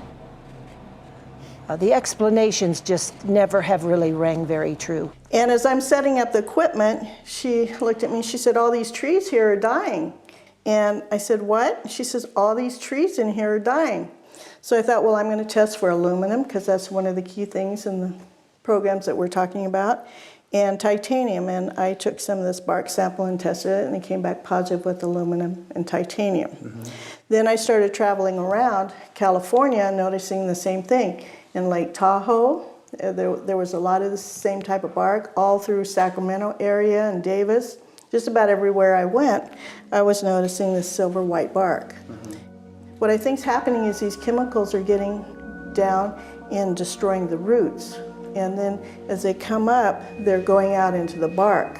Speaker 16: The explanations just never have really rang very true.
Speaker 3: And as I'm setting up the equipment, she looked at me, she said, all these trees here are dying. And I said, what? She says, all these trees in here are dying. So I thought, well, I'm going to test for aluminum, because that's one of the key things in the programs that we're talking about, and titanium. And I took some of this bark sample and tested it, and it came back positive with aluminum and titanium. Then I started traveling around California, noticing the same thing. In Lake Tahoe, there was a lot of the same type of bark, all through Sacramento area and Davis. Just about everywhere I went, I was noticing this silver white bark. What I think is happening is these chemicals are getting down and destroying the roots. And then as they come up, they're going out into the bark.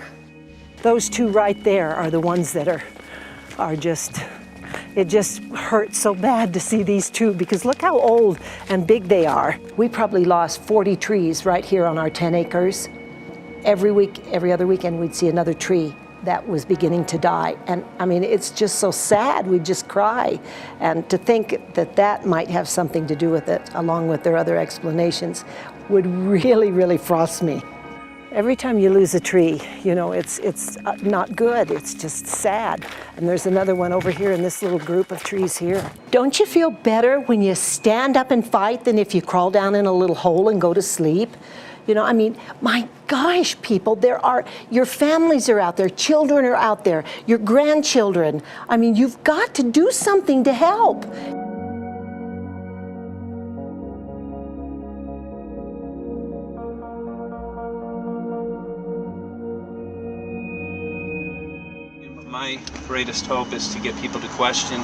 Speaker 16: Those 2 right there are the ones that are just, it just hurts so bad to see these 2, because look how old and big they are. We probably lost 40 trees right here on our 10 acres. Every week, every other weekend, we'd see another tree that was beginning to die. And I mean, it's just so sad, we'd just cry. And to think that that might have something to do with it, along with their other explanations, would really, really frost me. Every time you lose a tree, you know, it's not good, it's just sad. And there's another one over here in this little group of trees here. Don't you feel better when you stand up and fight than if you crawl down in a little hole and go to sleep? You know, I mean, my gosh, people, your families are out there, children are out there, your grandchildren. I mean, you've got to do something to help.
Speaker 9: My greatest hope is to get people to question.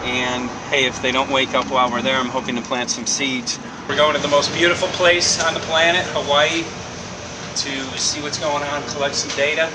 Speaker 9: And hey, if they don't wake up while we're there, I'm hoping to plant some seeds. We're going to the most beautiful place on the planet, Hawaii, to see what's going on, collect some data.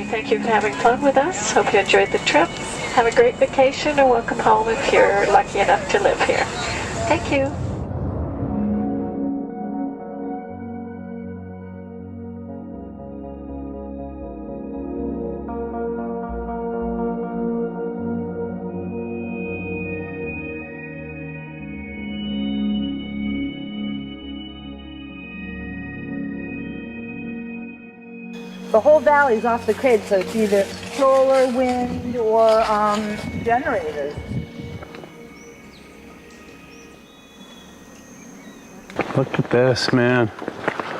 Speaker 21: Thank you for having fun with us. Hope you enjoyed the trip. Have a great vacation and welcome home if you're lucky enough to live here. Thank you.
Speaker 4: The whole valley's off the grid, so it's either solar, wind, or generators.
Speaker 22: Look at this, man.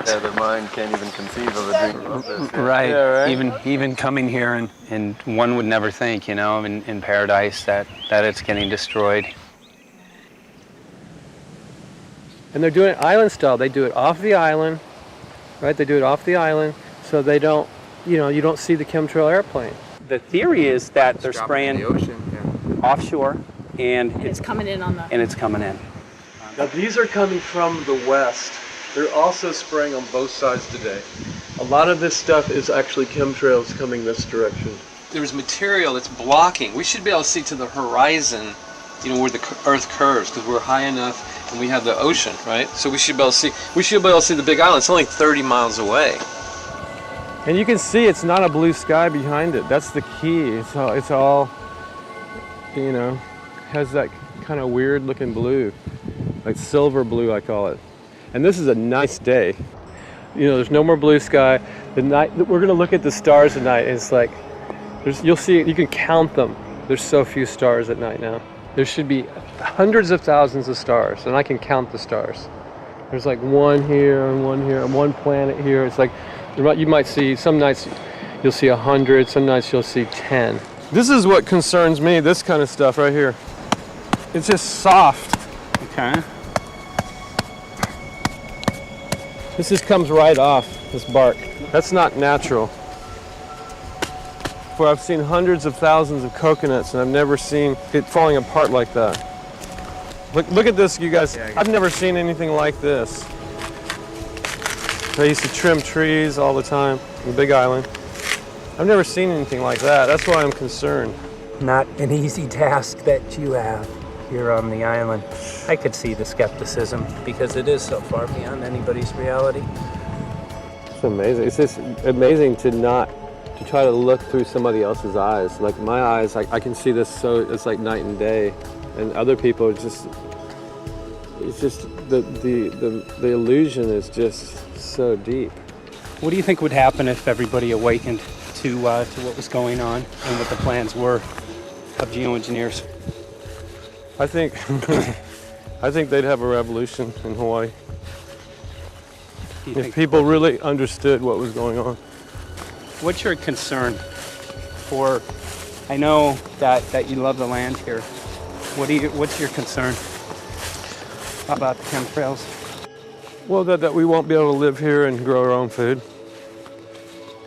Speaker 5: Yeah, their mind can't even conceive of a dream of this.
Speaker 22: Right.
Speaker 5: Yeah, right.
Speaker 22: Even coming here, and one would never think, you know, in paradise that it's getting destroyed.
Speaker 6: And they're doing it island style. They do it off the island, right? They do it off the island, so they don't, you know, you don't see the chemtrail airplane.
Speaker 22: The theory is that they're spraying
Speaker 5: the ocean,
Speaker 22: offshore, and
Speaker 4: It's coming in on the...
Speaker 22: and it's coming in.
Speaker 15: Now these are coming from the west. They're also spraying on both sides today. A lot of this stuff is actually chemtrails coming this direction.
Speaker 23: There's material that's blocking. We should be able to see to the horizon, you know, where the Earth curves, because we're high enough and we have the ocean, right? So we should be able to see. We should be able to see the Big Island. It's only 30 miles away.
Speaker 6: And you can see it's not a blue sky behind it. That's the key. It's all, you know, has that kind of weird looking blue, like silver blue, I call it. And this is a nice day. You know, there's no more blue sky. The night we're gonna look at the stars at night, and it's like, you'll see, you can count them. There's so few stars at night now. There should be hundreds of thousands of stars, and I can count the stars. There's like one here and one planet here. It's like, you might see, some nights you'll see 100, some nights you'll see 10. This is what concerns me, this kind of stuff right here. It's just soft.
Speaker 22: Okay.
Speaker 6: This just comes right off, this bark. That's not natural. For I've seen hundreds of thousands of coconuts, and I've never seen it falling apart like that. Look at this, you guys. I've never seen anything like this. I used to trim trees all the time on the Big Island. I've never seen anything like that. That's why I'm concerned.
Speaker 22: Not an easy task that you have here on the island. I could see the skepticism because it is so far beyond anybody's reality.
Speaker 6: It's amazing. It's just amazing to try to look through somebody else's eyes. Like my eyes, I can see this, so it's like night and day. And other people, it's just the illusion is just so deep.
Speaker 22: What do you think would happen if everybody awakened to what was going on and what the plans were of geoengineers?
Speaker 6: I think they'd have a revolution in Hawaii. If people really understood what was going on.
Speaker 22: What's your concern for, I know that you love the land here. What's your concern about the chemtrails?
Speaker 6: Well, that we won't be able to live here and grow our own food.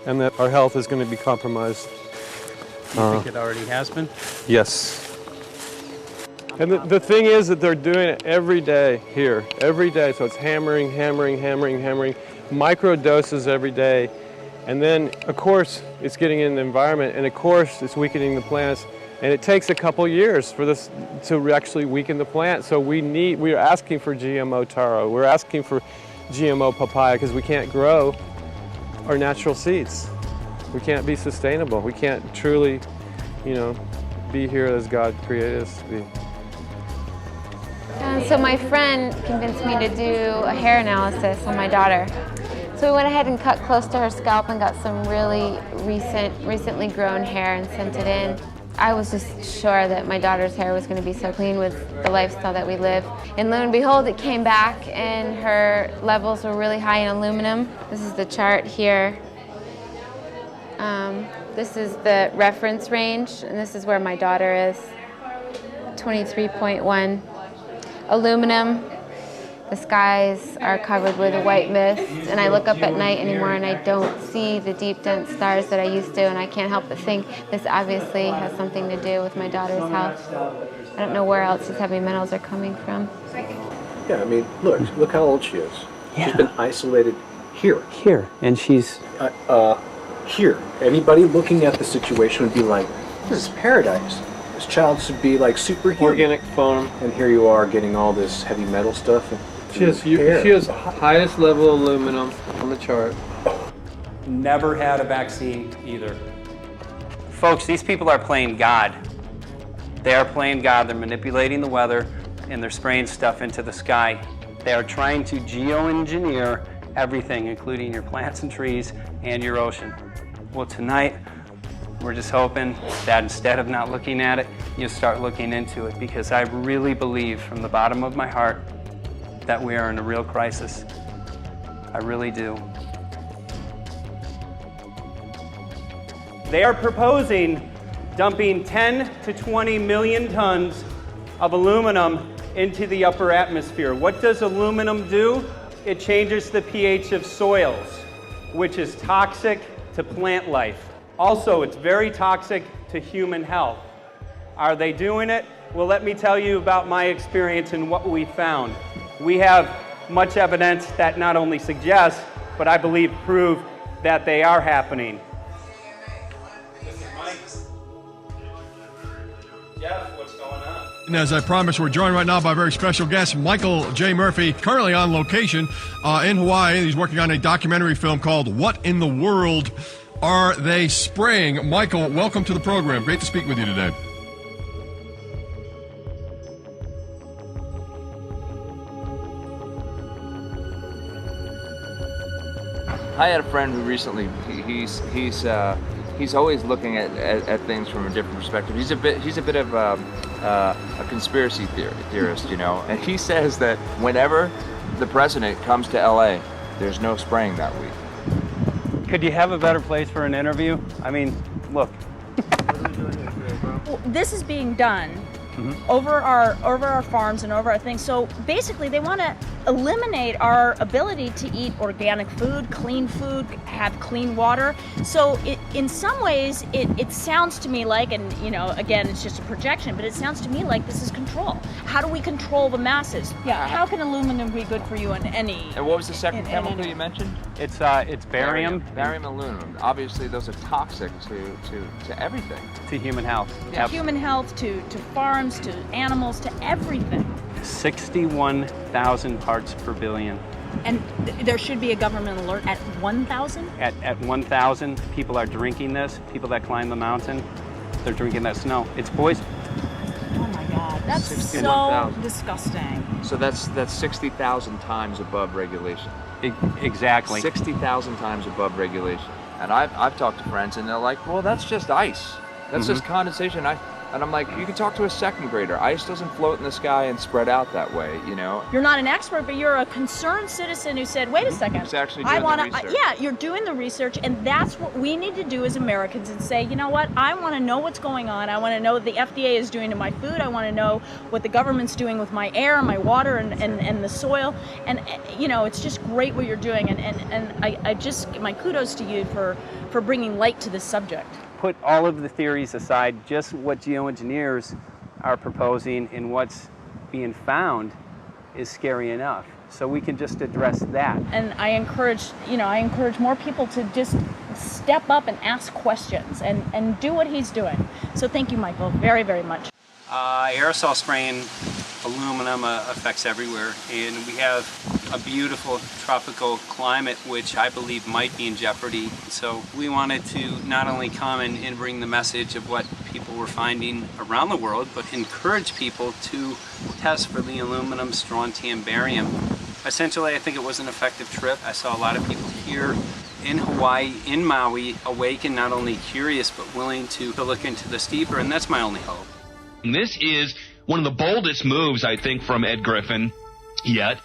Speaker 6: And that our health is going to be compromised.
Speaker 22: You think it already has been?
Speaker 6: Yes. And the thing is that they're doing it every day here, every day. So it's hammering, micro doses every day. And then, of course, it's getting in the environment, and of course, it's weakening the plants. And it takes a couple years for this to actually weaken the plant. So we are asking for GMO taro. We're asking for GMO papaya because we can't grow our natural seeds. We can't be sustainable. We can't truly, be here as God created us to be.
Speaker 24: So my friend convinced me to do a hair analysis on my daughter. So we went ahead and cut close to her scalp and got some really recently grown hair and sent it in. I was just sure that my daughter's hair was going to be so clean with the lifestyle that we live. And lo and behold, it came back and her levels were really high in aluminum. This is the chart here. This is the reference range, and this is where my daughter is, 23.1. Aluminum. The skies are covered with a white mist, and I look up at night anymore and I don't see the deep, dense stars that I used to, and I can't help but think this obviously has something to do with my daughter's health. I don't know where else these heavy metals are coming from.
Speaker 20: Yeah, I mean, look how old she is.
Speaker 22: Yeah.
Speaker 20: She's been isolated here.
Speaker 22: Here, and she's...
Speaker 20: Here. Anybody looking at the situation would be like, this is paradise. This child should be like superhuman.
Speaker 6: Organic foam.
Speaker 20: And here you are getting all this heavy metal stuff.
Speaker 6: She has highest level aluminum on the chart.
Speaker 22: Never had a vaccine either. Folks, these people are playing God. They are playing God. They're manipulating the weather and they're spraying stuff into the sky. They are trying to geoengineer everything, including your plants and trees and your ocean. Well, tonight, we're just hoping that instead of not looking at it, you start looking into it, because I really believe from the bottom of my heart that we are in a real crisis. I really do. They are proposing dumping 10 to 20 million tons of aluminum into the upper atmosphere. What does aluminum do? It changes the pH of soils, which is toxic to plant life. Also, it's very toxic to human health. Are they doing it? Well, let me tell you about my experience and what we found. We have much evidence that not only suggests, but I believe prove that they are happening. Jeff, what's going on?
Speaker 7: And as I promised, we're joined right now by a very special guest, Michael J. Murphy, currently on location in Hawaii. He's working on a documentary film called What in the World Are They Spraying? Michael, welcome to the program. Great to speak with you today.
Speaker 8: I had a friend who recently, he's always looking at things from a different perspective. He's a bit of a conspiracy theorist, you know, and he says that whenever the president comes to LA, there's no spraying that week.
Speaker 22: Could you have a better place for an interview? I mean, look.
Speaker 11: Well, this is being done over our farms and over our things. So basically, they want to eliminate our ability to eat organic food, have clean water. So in some ways, it sounds to me like, and you know, again, it's just a projection, but it sounds to me like this is control. How do we control the masses? Yeah. How can aluminum be good for you in any?
Speaker 8: And what was the second chemical you mentioned?
Speaker 22: It's barium.
Speaker 8: Barium and aluminum. Obviously, those are toxic to everything.
Speaker 22: To human health.
Speaker 11: To human health, to farms, to animals, to everything.
Speaker 22: 61,000 parts per billion.
Speaker 11: And there should be a government alert at 1,000?
Speaker 22: At 1,000, people are drinking this. People that climb the mountain, they're drinking that snow. It's poison.
Speaker 11: Oh my God, that's so disgusting.
Speaker 8: So that's 60,000 times above regulation.
Speaker 22: Exactly.
Speaker 8: 60,000 times above regulation. And I've talked to friends and they're like, well, that's just ice. That's just condensation. And I'm like, you can talk to a second grader. Ice doesn't float in the sky and spread out that way, you know?
Speaker 11: You're not an expert, but you're a concerned citizen who said, wait a second.
Speaker 8: Who's actually doing the research.
Speaker 11: Yeah, you're doing the research, and that's what we need to do as Americans and say, you know what, I want to know what's going on. I want to know what the FDA is doing to my food. I want to know what the government's doing with my air, my water, and the soil. And, you know, it's just great what you're doing. And I just, my kudos to you for bringing light to this subject.
Speaker 22: Put all of the theories aside, just what geoengineers are proposing and what's being found is scary enough. So we can just address that.
Speaker 11: And I encourage more people to just step up and ask questions and do what he's doing. So thank you, Michael, very, very much.
Speaker 22: Aerosol spraying aluminum affects everywhere, and we have a beautiful tropical climate which I believe might be in jeopardy. So we wanted to not only come and bring the message of what people were finding around the world, but encourage people to test for the aluminum, strontium, barium. Essentially, I think it was an effective trip. I saw a lot of people here in Hawaii, in Maui, awake and not only curious, but willing to look into this deeper, and that's my only hope.
Speaker 12: This is one of the boldest moves, I think, from Ed Griffin yet.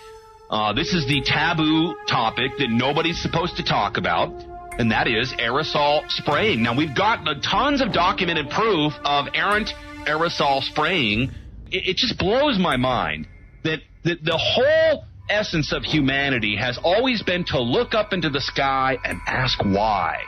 Speaker 12: This is the taboo topic that nobody's supposed to talk about, and that is aerosol spraying. Now, we've got tons of documented proof of errant aerosol spraying. It just blows my mind that the whole essence of humanity has always been to look up into the sky and ask why.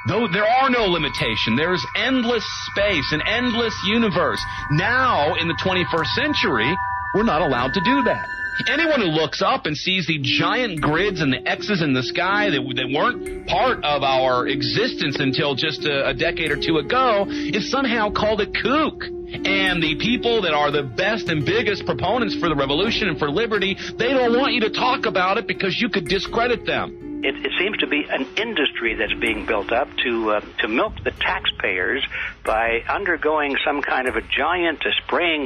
Speaker 12: Though there are no limitations, there is endless space, an endless universe. Now, in the 21st century, we're not allowed to do that. Anyone who looks up and sees the giant grids and the X's in the sky that weren't part of our existence until just a decade or two ago is somehow called a kook. And the people that are the best and biggest proponents for the revolution and for liberty, they don't want you to talk about it because you could discredit them.
Speaker 2: It seems to be an industry that's being built up to milk the taxpayers by undergoing some kind of a giant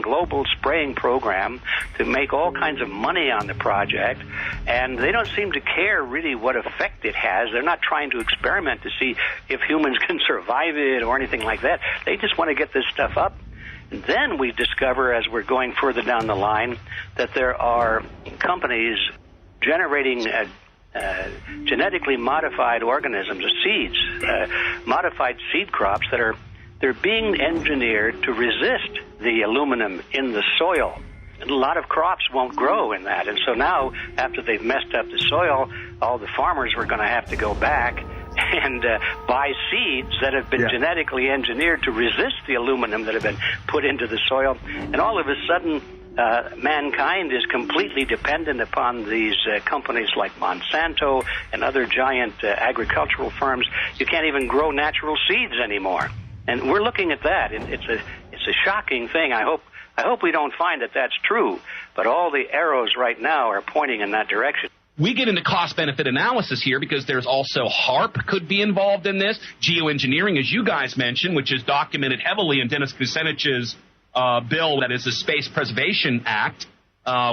Speaker 2: global spraying program to make all kinds of money on the project. And they don't seem to care really what effect it has. They're not trying to experiment to see if humans can survive it or anything like that. They just want to get this stuff up. And then we discover, as we're going further down the line, that there are companies generating genetically modified organisms, seeds, modified seed crops they're being engineered to resist the aluminum in the soil. And a lot of crops won't grow in that. And so now, after they've messed up the soil, all the farmers were going to have to go back and buy seeds that have been genetically engineered to resist the aluminum that have been put into the soil. And all of a sudden, mankind is completely dependent upon these companies like Monsanto and other giant agricultural firms. You can't even grow natural seeds anymore. And we're looking at that. It's a shocking thing. I hope we don't find that that's true. But all the arrows right now are pointing in that direction.
Speaker 12: We get into cost-benefit analysis here because there's also HAARP could be involved in this. Geoengineering, as you guys mentioned, which is documented heavily in Dennis Kucinich's bill, that is the Space Preservation Act,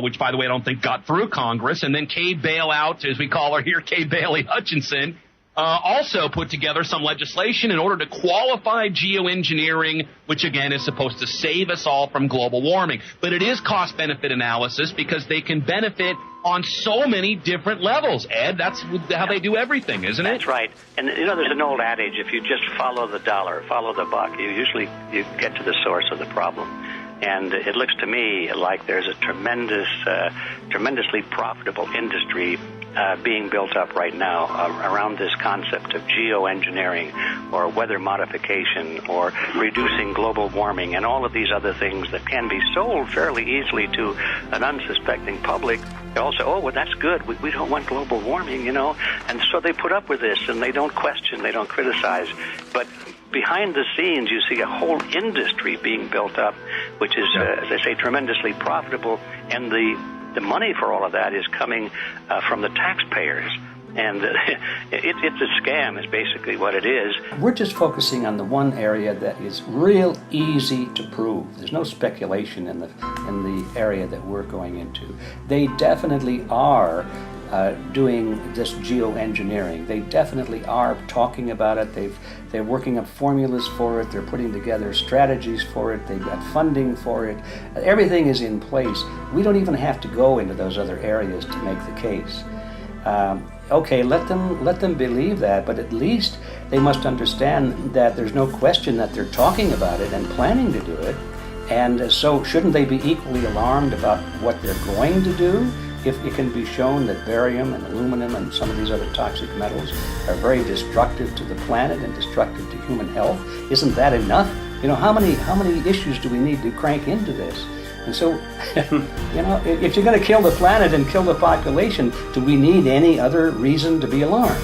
Speaker 12: which, by the way, I don't think got through Congress. And then Kay Bailout, as we call her here, Kay Bailey Hutchinson, also put together some legislation in order to qualify geoengineering, which, again, is supposed to save us all from global warming. But it is cost-benefit analysis because they can benefit on so many different levels. Ed, that's how they do everything, isn't it?
Speaker 2: That's right. And, there's an old adage, if you just follow the dollar, follow the buck, you get to the source of the problem. And it looks to me like there's a tremendously profitable industry being built up right now around this concept of geoengineering or weather modification or reducing global warming and all of these other things that can be sold fairly easily to an unsuspecting public. They all say, oh, well, that's good. We don't want global warming, And so they put up with this, and they don't question, they don't criticize. But behind the scenes, you see a whole industry being built up, which is, as I say, tremendously profitable. And the money for all of that is coming from the taxpayers. And it's a scam is basically what it is.
Speaker 10: We're just focusing on the one area that is real easy to prove. There's no speculation in the area that we're going into. They definitely are doing this geoengineering. They definitely are talking about it. They're working up formulas for it. They're putting together strategies for it. They've got funding for it. Everything is in place. We don't even have to go into those other areas to make the case. Okay, let them believe that, but at least they must understand that there's no question that they're talking about it and planning to do it. And so shouldn't they be equally alarmed about what they're going to do if it can be shown that barium and aluminum and some of these other toxic metals are very destructive to the planet and destructive to human health? Isn't that enough? How many issues do we need to crank into this? And so, if you're going to kill the planet and kill the population, do we need any other reason to be alarmed?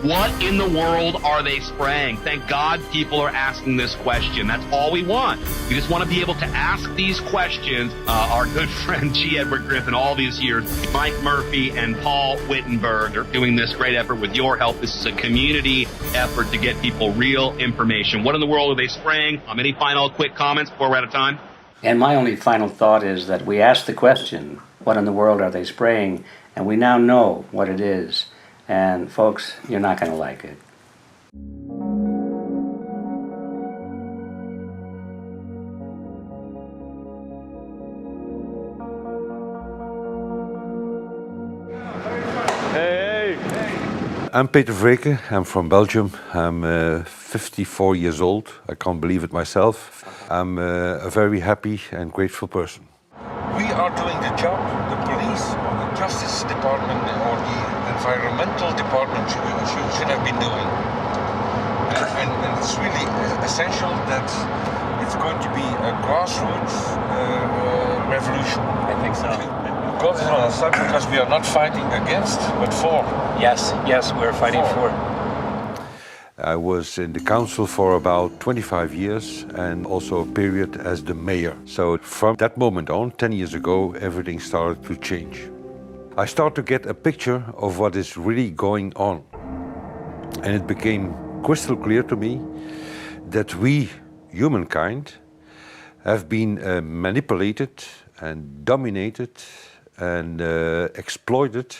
Speaker 12: What in the world are they spraying? Thank God people are asking this question. That's all we want. We just want to be able to ask these questions. Our good friend G. Edward Griffin, all these years, Mike Murphy and Paul Wittenberg are doing this great effort with your help. This is a community effort to get people real information. What in the world are they spraying? Any final quick comments before we're out of time?
Speaker 10: And my only final thought is that we asked the question, what in the world are they spraying? And we now know what it is. And folks, you're not going to like it.
Speaker 13: I'm Peter Vreken. I'm from Belgium. I'm 54 years old. I can't believe it myself. I'm a very happy and grateful person.
Speaker 14: We are doing the job the police or the Justice Department or the Environmental Department should have been doing. And it's really essential that it's going to be a grassroots revolution. I think so. God is on our side because we are not fighting against, but for.
Speaker 9: Yes, we're fighting for.
Speaker 13: I was in the council for about 25 years and also a period as the mayor. So from that moment on, 10 years ago, everything started to change. I start to get a picture of what is really going on. And it became crystal clear to me that we, humankind, have been manipulated and dominated and exploited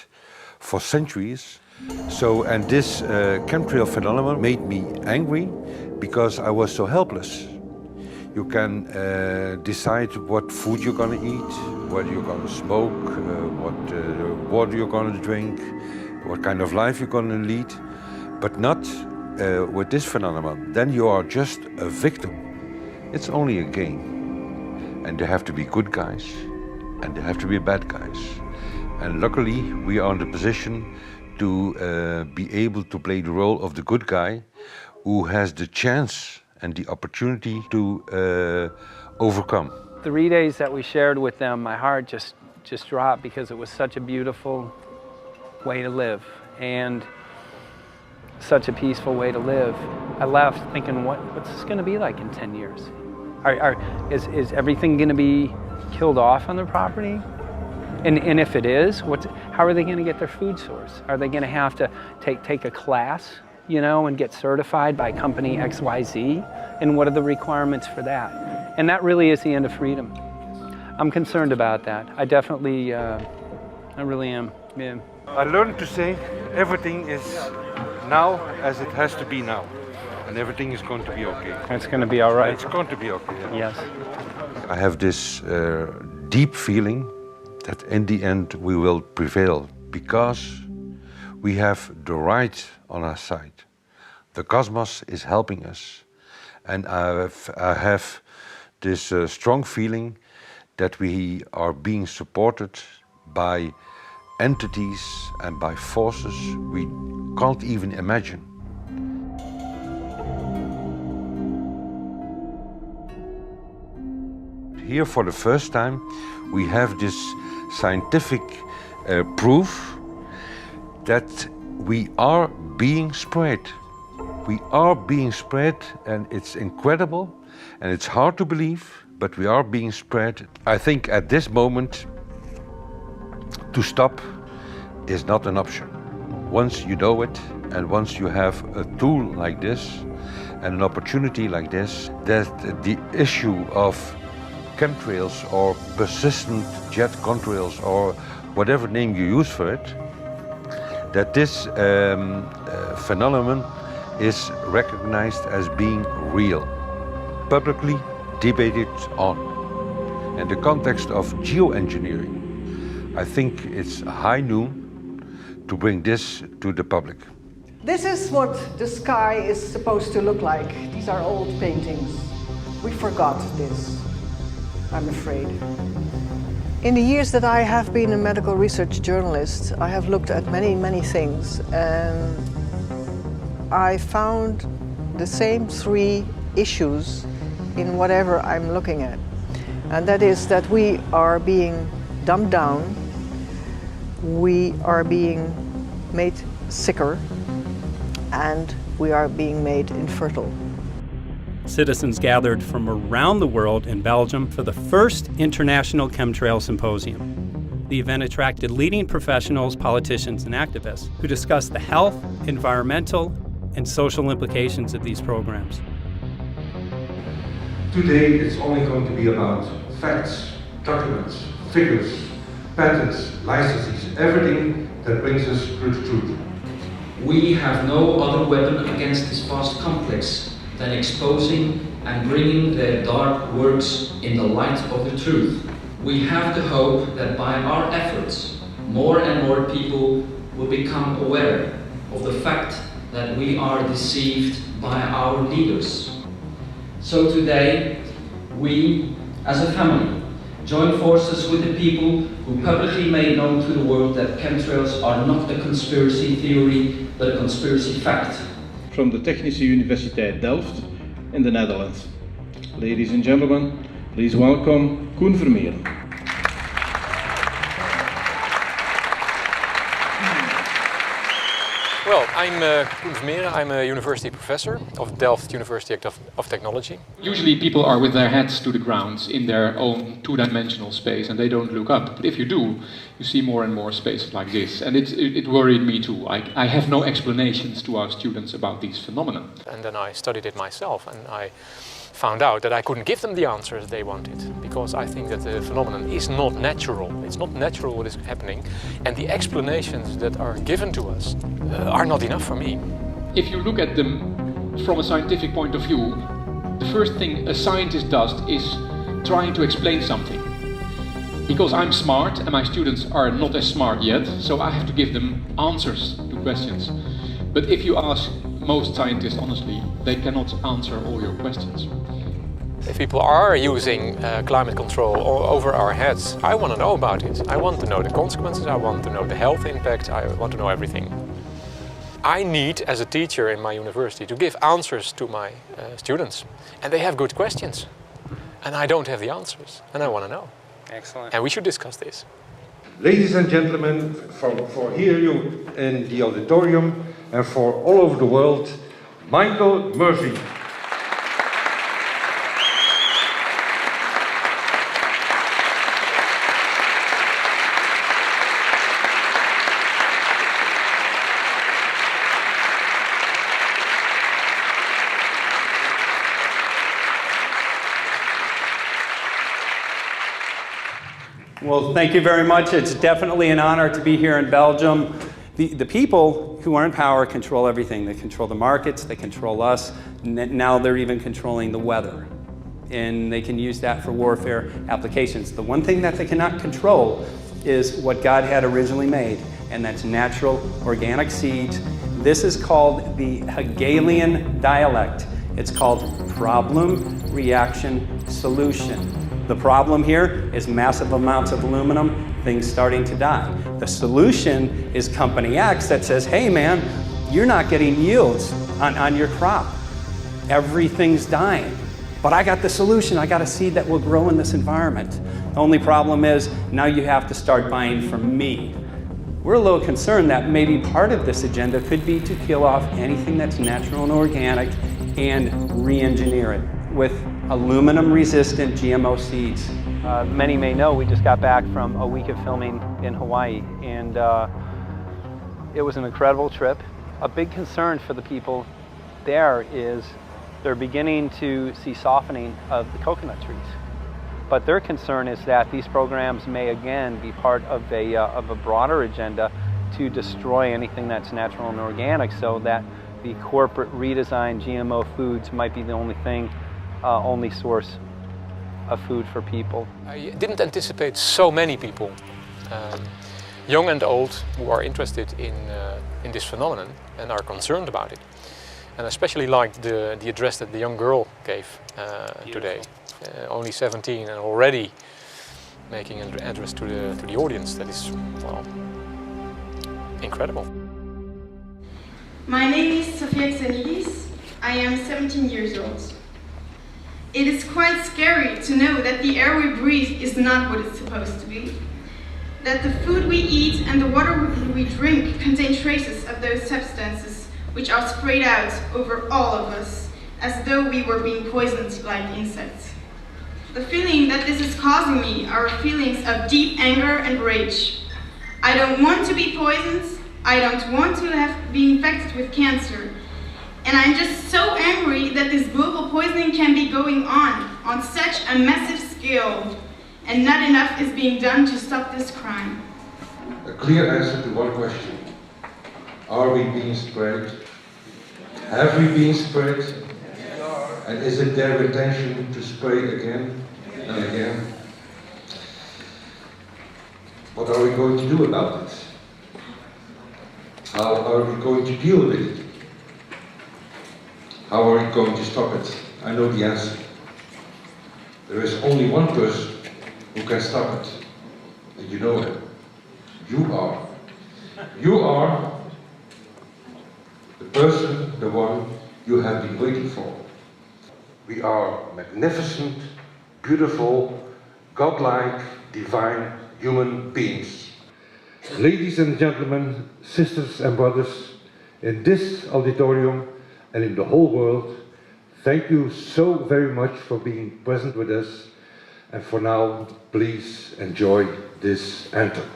Speaker 13: for centuries. And this chemtrail phenomenon made me angry because I was so helpless. You can decide what food you're going to eat, whether you're going to smoke, what water you're going to drink, what kind of life you're going to lead, but not with this phenomenon. Then you are just a victim. It's only a game. And there have to be good guys, and there have to be bad guys. And luckily, we are in the position to be able to play the role of the good guy who has the chance and the opportunity to overcome.
Speaker 22: 3 days that we shared with them, my heart just dropped because it was such a beautiful way to live and such a peaceful way to live. I left thinking, what's this going to be like in 10 years? Is everything going to be killed off on their property? And if it is, how are they going to get their food source? Are they going to have to take a class, you know, and get certified by company XYZ? And what are the requirements for that? And that really is the end of freedom. I'm concerned about that. I definitely, I really am. Yeah.
Speaker 13: I learned to say everything is now as it has to be now. And everything is going to be okay.
Speaker 22: It's going to be all right.
Speaker 13: It's going to be okay.
Speaker 22: Yeah. Yes.
Speaker 13: I have this deep feeling that in the end we will prevail because we have the right on our side. The cosmos is helping us. And I have this strong feeling that we are being supported by entities and by forces we can't even imagine. Here for the first time we have this scientific proof that we are being spread. We are being spread, and it's incredible and it's hard to believe, but we are being spread. I think at this moment to stop is not an option. Once you know it and once you have a tool like this and an opportunity like this, that the issue of chemtrails or persistent jet contrails or whatever name you use for it, that this phenomenon is recognized as being real, publicly debated on. In the context of geoengineering, I think it's high noon to bring this to the public.
Speaker 1: This is what the sky is supposed to look like. These are old paintings. We forgot this, I'm afraid. In the years that I have been a medical research journalist, I have looked at many things, and I found the same three issues in whatever I'm looking at. And that is that we are being dumbed down, we are being made sicker, and we are being made infertile.
Speaker 22: Citizens gathered from around the world in Belgium for the first International Chemtrail Symposium. The event attracted leading professionals, politicians, and activists who discussed the health, environmental, and social implications of these programs.
Speaker 13: Today it's only going to be about facts, documents, figures, patents, licenses, everything that brings us to the truth.
Speaker 17: We have no other weapon against this vast complex than exposing and bringing their dark works in the light of the truth. We have the hope that by our efforts, more and more people will become aware of the fact that we are deceived by our leaders. So today, we, as a family, join forces with the people who publicly made known to the world that chemtrails are not a conspiracy theory, but a conspiracy fact.
Speaker 18: From the Technische Universiteit Delft in the Netherlands. Ladies and gentlemen, please welcome Koen Vermeeren.
Speaker 3: Well, I'm Koen Vermeeren. I'm a university professor of Delft University of Technology.
Speaker 16: Usually people are with their heads to the ground in their own two-dimensional space and they don't look up. But if you do, you see more and more spaces like this. And it worried me too. I have no explanations to our students about these phenomena.
Speaker 3: And then I studied it myself and I found out that I couldn't give them the answers they wanted, because I think that the phenomenon is not natural. It's not natural what is happening, and the explanations that are given to us are not enough for me.
Speaker 16: If you look at them from a scientific point of view, the first thing a scientist does is trying to explain something. Because I'm smart and my students are not as smart yet, so I have to give them answers to questions. But if you ask most scientists honestly, they cannot answer all your questions.
Speaker 3: If people are using climate control over our heads, I want to know about it. I want to know the consequences, I want to know the health impact, I want to know everything. I need, as a teacher in my university, to give answers to my students. And they have good questions. And I don't have the answers, and I want to know.
Speaker 22: Excellent.
Speaker 3: And we should discuss this.
Speaker 13: Ladies and gentlemen, for here you in the auditorium and for all over the world, Michael Murphy.
Speaker 22: Well, thank you very much. It's definitely an honor to be here in Belgium. The people who are in power control everything. They control the markets, they control us. Now they're even controlling the weather. And they can use that for warfare applications. The one thing that they cannot control is what God had originally made, and that's natural organic seeds. This is called the Hegelian dialect. It's called problem, reaction, solution. The problem here is massive amounts of aluminum, things starting to die. The solution is Company X that says, hey man, you're not getting yields on your crop. Everything's dying. But I got the solution, I got a seed that will grow in this environment. The only problem is now you have to start buying from me. We're a little concerned that maybe part of this agenda could be to kill off anything that's natural and organic and re-engineer it with aluminum-resistant GMO seeds. Many may know we just got back from a week of filming in Hawaii, and it was an incredible trip. A big concern for the people there is they're beginning to see softening of the coconut trees. But their concern is that these programs may again be part of a broader agenda to destroy anything that's natural and organic, so that the corporate redesigned GMO foods might be the only source of food for people.
Speaker 3: I didn't anticipate so many people, young and old, who are interested in this phenomenon and are concerned about it. And I especially liked the address that the young girl gave today. Only 17 and already making an address to the audience. That is, well, incredible.
Speaker 19: My name is Sofia Xenidis. I am 17 years old. It is quite scary to know that the air we breathe is not what it's supposed to be. That the food we eat and the water we drink contain traces of those substances which are sprayed out over all of us, as though we were being poisoned like insects. The feeling that this is causing me are feelings of deep anger and rage. I don't want to be poisoned. I don't want to be infected with cancer. And I'm just so angry that this global poisoning can be going on such a massive scale, and not enough is being done to stop this crime.
Speaker 13: A clear answer to one question. Are we being sprayed? Have we been sprayed? And is it their intention to spray again and again? What are we going to do about it? How are we going to deal with it? How are we going to stop it? I know the answer. There is only one person who can stop it. And you know him. You are. You are the person, the one you have been waiting for. We are magnificent, beautiful, godlike, divine human beings. Ladies and gentlemen, sisters and brothers, in this auditorium and in the whole world, thank you so very much for being present with us. And for now, please enjoy this anthem.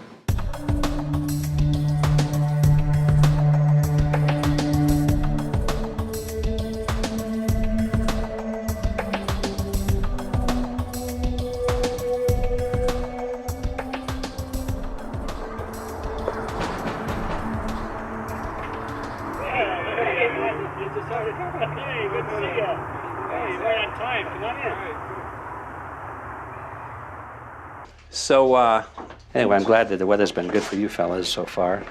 Speaker 4: Hey, good to see you. Hey, right on time. Come on in.
Speaker 10: So, anyway, I'm glad that the weather's been good for you fellas so far.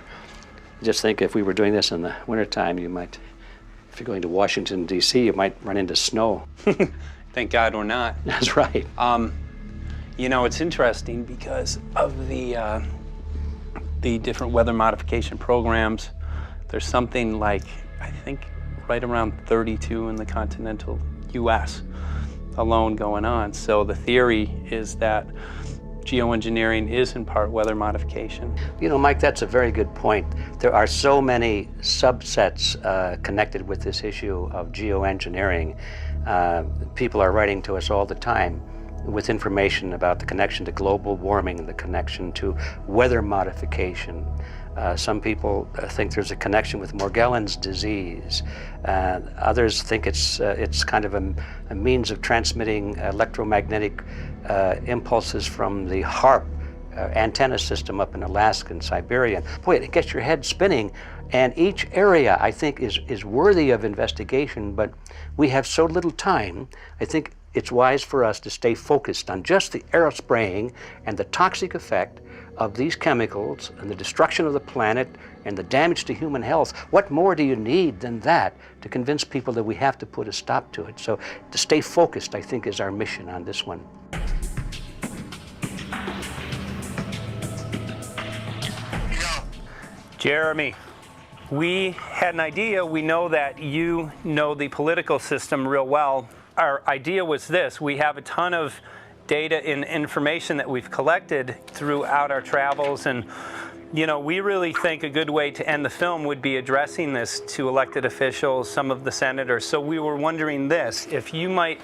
Speaker 10: Just think if we were doing this in the wintertime, you might, if you're going to Washington, D.C., you might run into snow.
Speaker 22: Thank God we're not.
Speaker 10: That's right.
Speaker 22: You know, it's interesting because of the different weather modification programs. There's something like, I think, right around 32 in the continental U.S. alone going on. So the theory is that geoengineering is in part weather modification.
Speaker 10: You know, Mike, that's a very good point. There are so many subsets connected with this issue of geoengineering. People are writing to us all the time with information about the connection to global warming, the connection to weather modification. Some people think there's a connection with Morgellons disease. Others think it's kind of a means of transmitting electromagnetic impulses from the HAARP antenna system up in Alaska and Siberia. Boy, it gets your head spinning. And each area, I think, is worthy of investigation, but we have so little time. I think it's wise for us to stay focused on just the aerospraying and the toxic effect of these chemicals and the destruction of the planet and the damage to human health. What more do you need than that to convince people that we have to put a stop to it? So to stay focused, I think, is our mission on this one.
Speaker 22: Jeremy, we had an idea. We know that you know the political system real well. Our idea was this: we have a ton of data and information that we've collected throughout our travels, and you know, we really think a good way to end the film would be addressing this to elected officials, some of the senators. So we were wondering this, if you might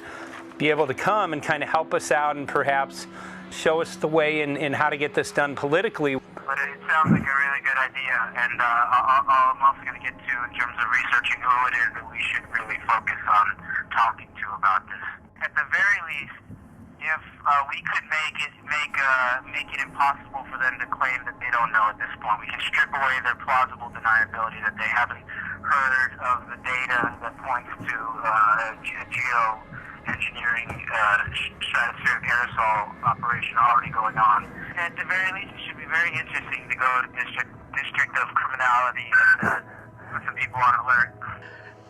Speaker 22: be able to come and kind of help us out and perhaps show us the way in how to get this done politically.
Speaker 5: But it sounds like a really good idea, and I'm also going to get to, in terms of researching who it is that we should really focus on talking to about this. At the very least, if we could make it impossible for them to claim that they don't know at this point, we can strip away their plausible deniability that they haven't heard of the data that points to geoengineering stratospheric aerosol operation already going on. At the very least, it should be very interesting to go to District of Criminality and put some people on alert.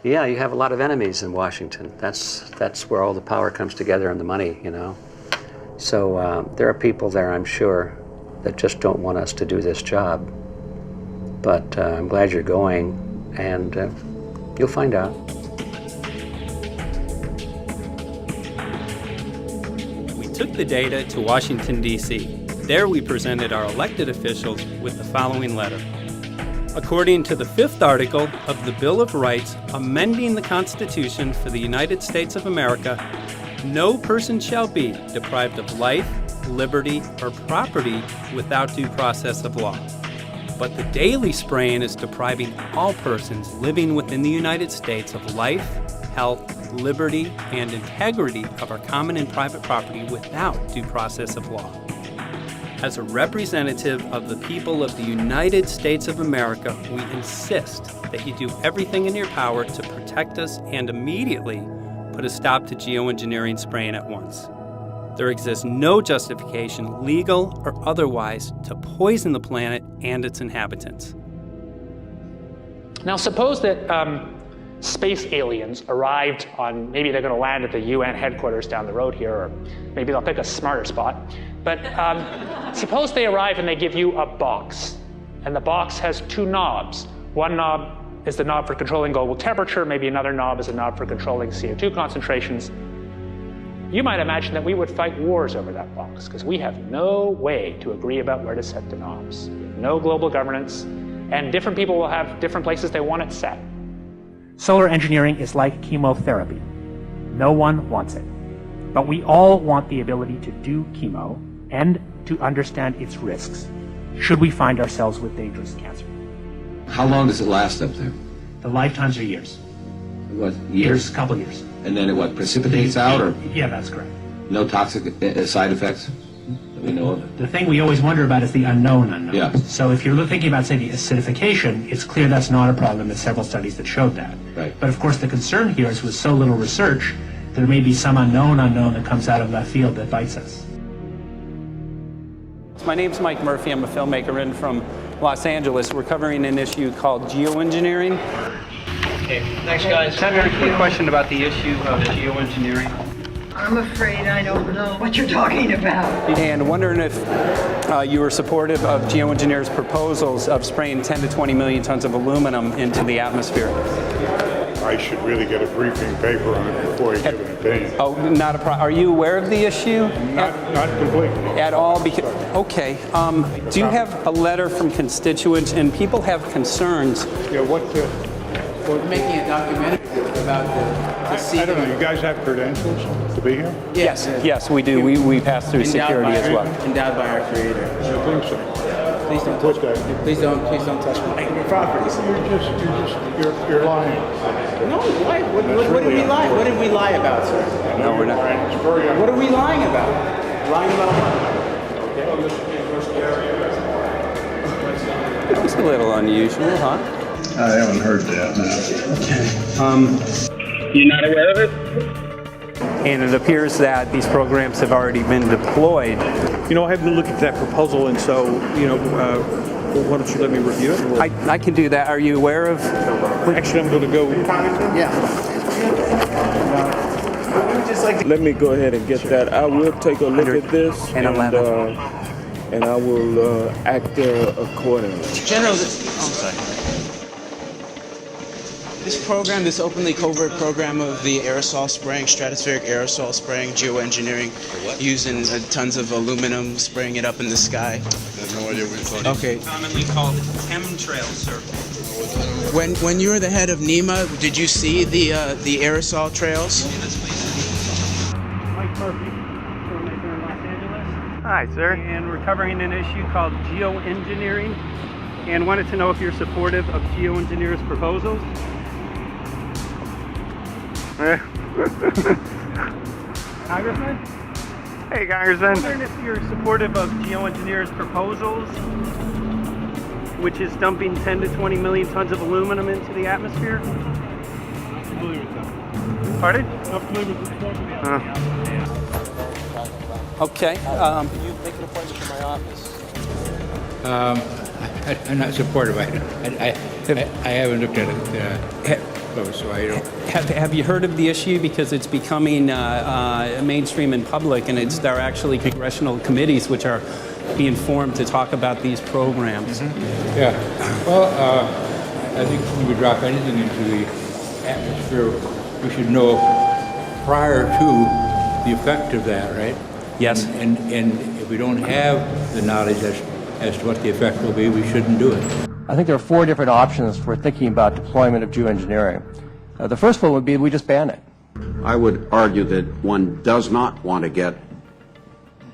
Speaker 10: Yeah, you have a lot of enemies in Washington. That's where all the power comes together and the money, you know. So there are people there, I'm sure, that just don't want us to do this job. But I'm glad you're going, and you'll find out.
Speaker 22: We took the data to Washington, D.C. There we presented our elected officials with the following letter. According to the 5th article of the Bill of Rights amending the Constitution for the United States of America, no person shall be deprived of life, liberty, or property without due process of law. But the daily spraying is depriving all persons living within the United States of life, health, liberty, and integrity of our common and private property without due process of law. As a representative of the people of the United States of America, we insist that you do everything in your power to protect us and immediately put a stop to geoengineering spraying at once. There exists no justification, legal or otherwise, to poison the planet and its inhabitants.
Speaker 15: Now suppose that space aliens arrived on, maybe they're going to land at the UN headquarters down the road here, or maybe they'll pick a smarter spot. But suppose they arrive and they give you a box, and the box has 2 knobs. One knob is the knob for controlling global temperature, maybe another knob is a knob for controlling CO2 concentrations. You might imagine that we would fight wars over that box, because we have no way to agree about where to set the knobs. No global governance, and different people will have different places they want it set.
Speaker 20: Solar engineering is like chemotherapy. No one wants it. But we all want the ability to do chemo and to understand its risks, should we find ourselves with dangerous cancer.
Speaker 21: How long does it last up there?
Speaker 20: The lifetimes are years.
Speaker 21: What, years?
Speaker 20: A couple years.
Speaker 21: And then it what, precipitates out, or
Speaker 20: Yeah, that's correct.
Speaker 21: no toxic side effects that we know of?
Speaker 20: The thing we always wonder about is the unknown unknown.
Speaker 21: Yeah.
Speaker 20: So if you're thinking about, say, the acidification, it's clear that's not a problem. There's several studies that showed that.
Speaker 21: Right.
Speaker 20: But of course the concern here is with so little research, there may be some unknown that comes out of left field that bites us.
Speaker 22: My name's Mike Murphy. I'm a filmmaker in from Los Angeles. We're covering an issue called geoengineering.
Speaker 23: Okay, thanks guys. Senator, quick question about the issue of geoengineering.
Speaker 1: I'm afraid I don't know what you're talking about.
Speaker 22: And wondering if you were supportive of geoengineers' proposals of spraying 10 to 20 million tons of aluminum into the atmosphere.
Speaker 24: I should really get a briefing paper on it before I give an opinion.
Speaker 22: Oh, not a problem. Are you aware of the issue?
Speaker 24: Not completely.
Speaker 22: At all? Okay. Do you have a letter from constituents, and people have concerns?
Speaker 24: Yeah,
Speaker 25: We're making a documentary about the
Speaker 24: I don't know, you guys have credentials to be here?
Speaker 22: Yes, we do. We pass through security as well.
Speaker 25: Endowed by our creator.
Speaker 24: I think so.
Speaker 25: Please don't touch me. Please don't touch my property.
Speaker 24: You're lying.
Speaker 25: No, why? What did we lie? What did we lie about, sir?
Speaker 22: No, we're not.
Speaker 25: What are we lying about? Lying about what?
Speaker 22: That was a little unusual, huh?
Speaker 24: I haven't heard that, no.
Speaker 22: You're not aware of it? And it appears that these programs have already been deployed.
Speaker 26: You know, I haven't looked at that proposal, and so, why don't you let me review it?
Speaker 22: I can do that. Are you aware of?
Speaker 26: Actually, I'm going to go.
Speaker 25: Yeah.
Speaker 26: Let me go ahead and get that. I will take a look at this, and I will act accordingly.
Speaker 25: General, I'm sorry. This program, this openly covert program of the aerosol spraying, stratospheric aerosol spraying, geoengineering, using tons of aluminum, spraying it up in the sky.
Speaker 24: I have no idea what you're talking about.
Speaker 25: Okay.
Speaker 9: Commonly called chemtrails, sir.
Speaker 25: When you were the head of NEMA, did you see the aerosol trails?
Speaker 23: Mike Murphy, filmmaker in Los Angeles.
Speaker 25: Hi, sir.
Speaker 23: And we're covering an issue called geoengineering, and wanted to know if you're supportive of geoengineers' proposals. Congressman?
Speaker 25: Hey, Congressman.
Speaker 23: I'm wondering if you're supportive of geoengineers' proposals, which is dumping 10 to 20 million tons of aluminum into the atmosphere.
Speaker 24: I'm familiar with that.
Speaker 23: Pardon?
Speaker 24: I'm familiar with this.
Speaker 22: Okay.
Speaker 23: Can you make an appointment for my office?
Speaker 27: I'm not supportive. I haven't looked at it close, so I don't.
Speaker 22: Have you heard of the issue? Because it's becoming mainstream in public, and there are actually congressional committees which are being formed to talk about these programs.
Speaker 27: Mm-hmm. Yeah. Well, I think when we drop anything into the atmosphere, we should know prior to the effect of that, right?
Speaker 22: Yes.
Speaker 27: And if we don't have the knowledge as to what the effect will be, we shouldn't do it.
Speaker 28: I think there are 4 different options for thinking about deployment of geoengineering. The first one would be we just ban it.
Speaker 29: I would argue that one does not want to get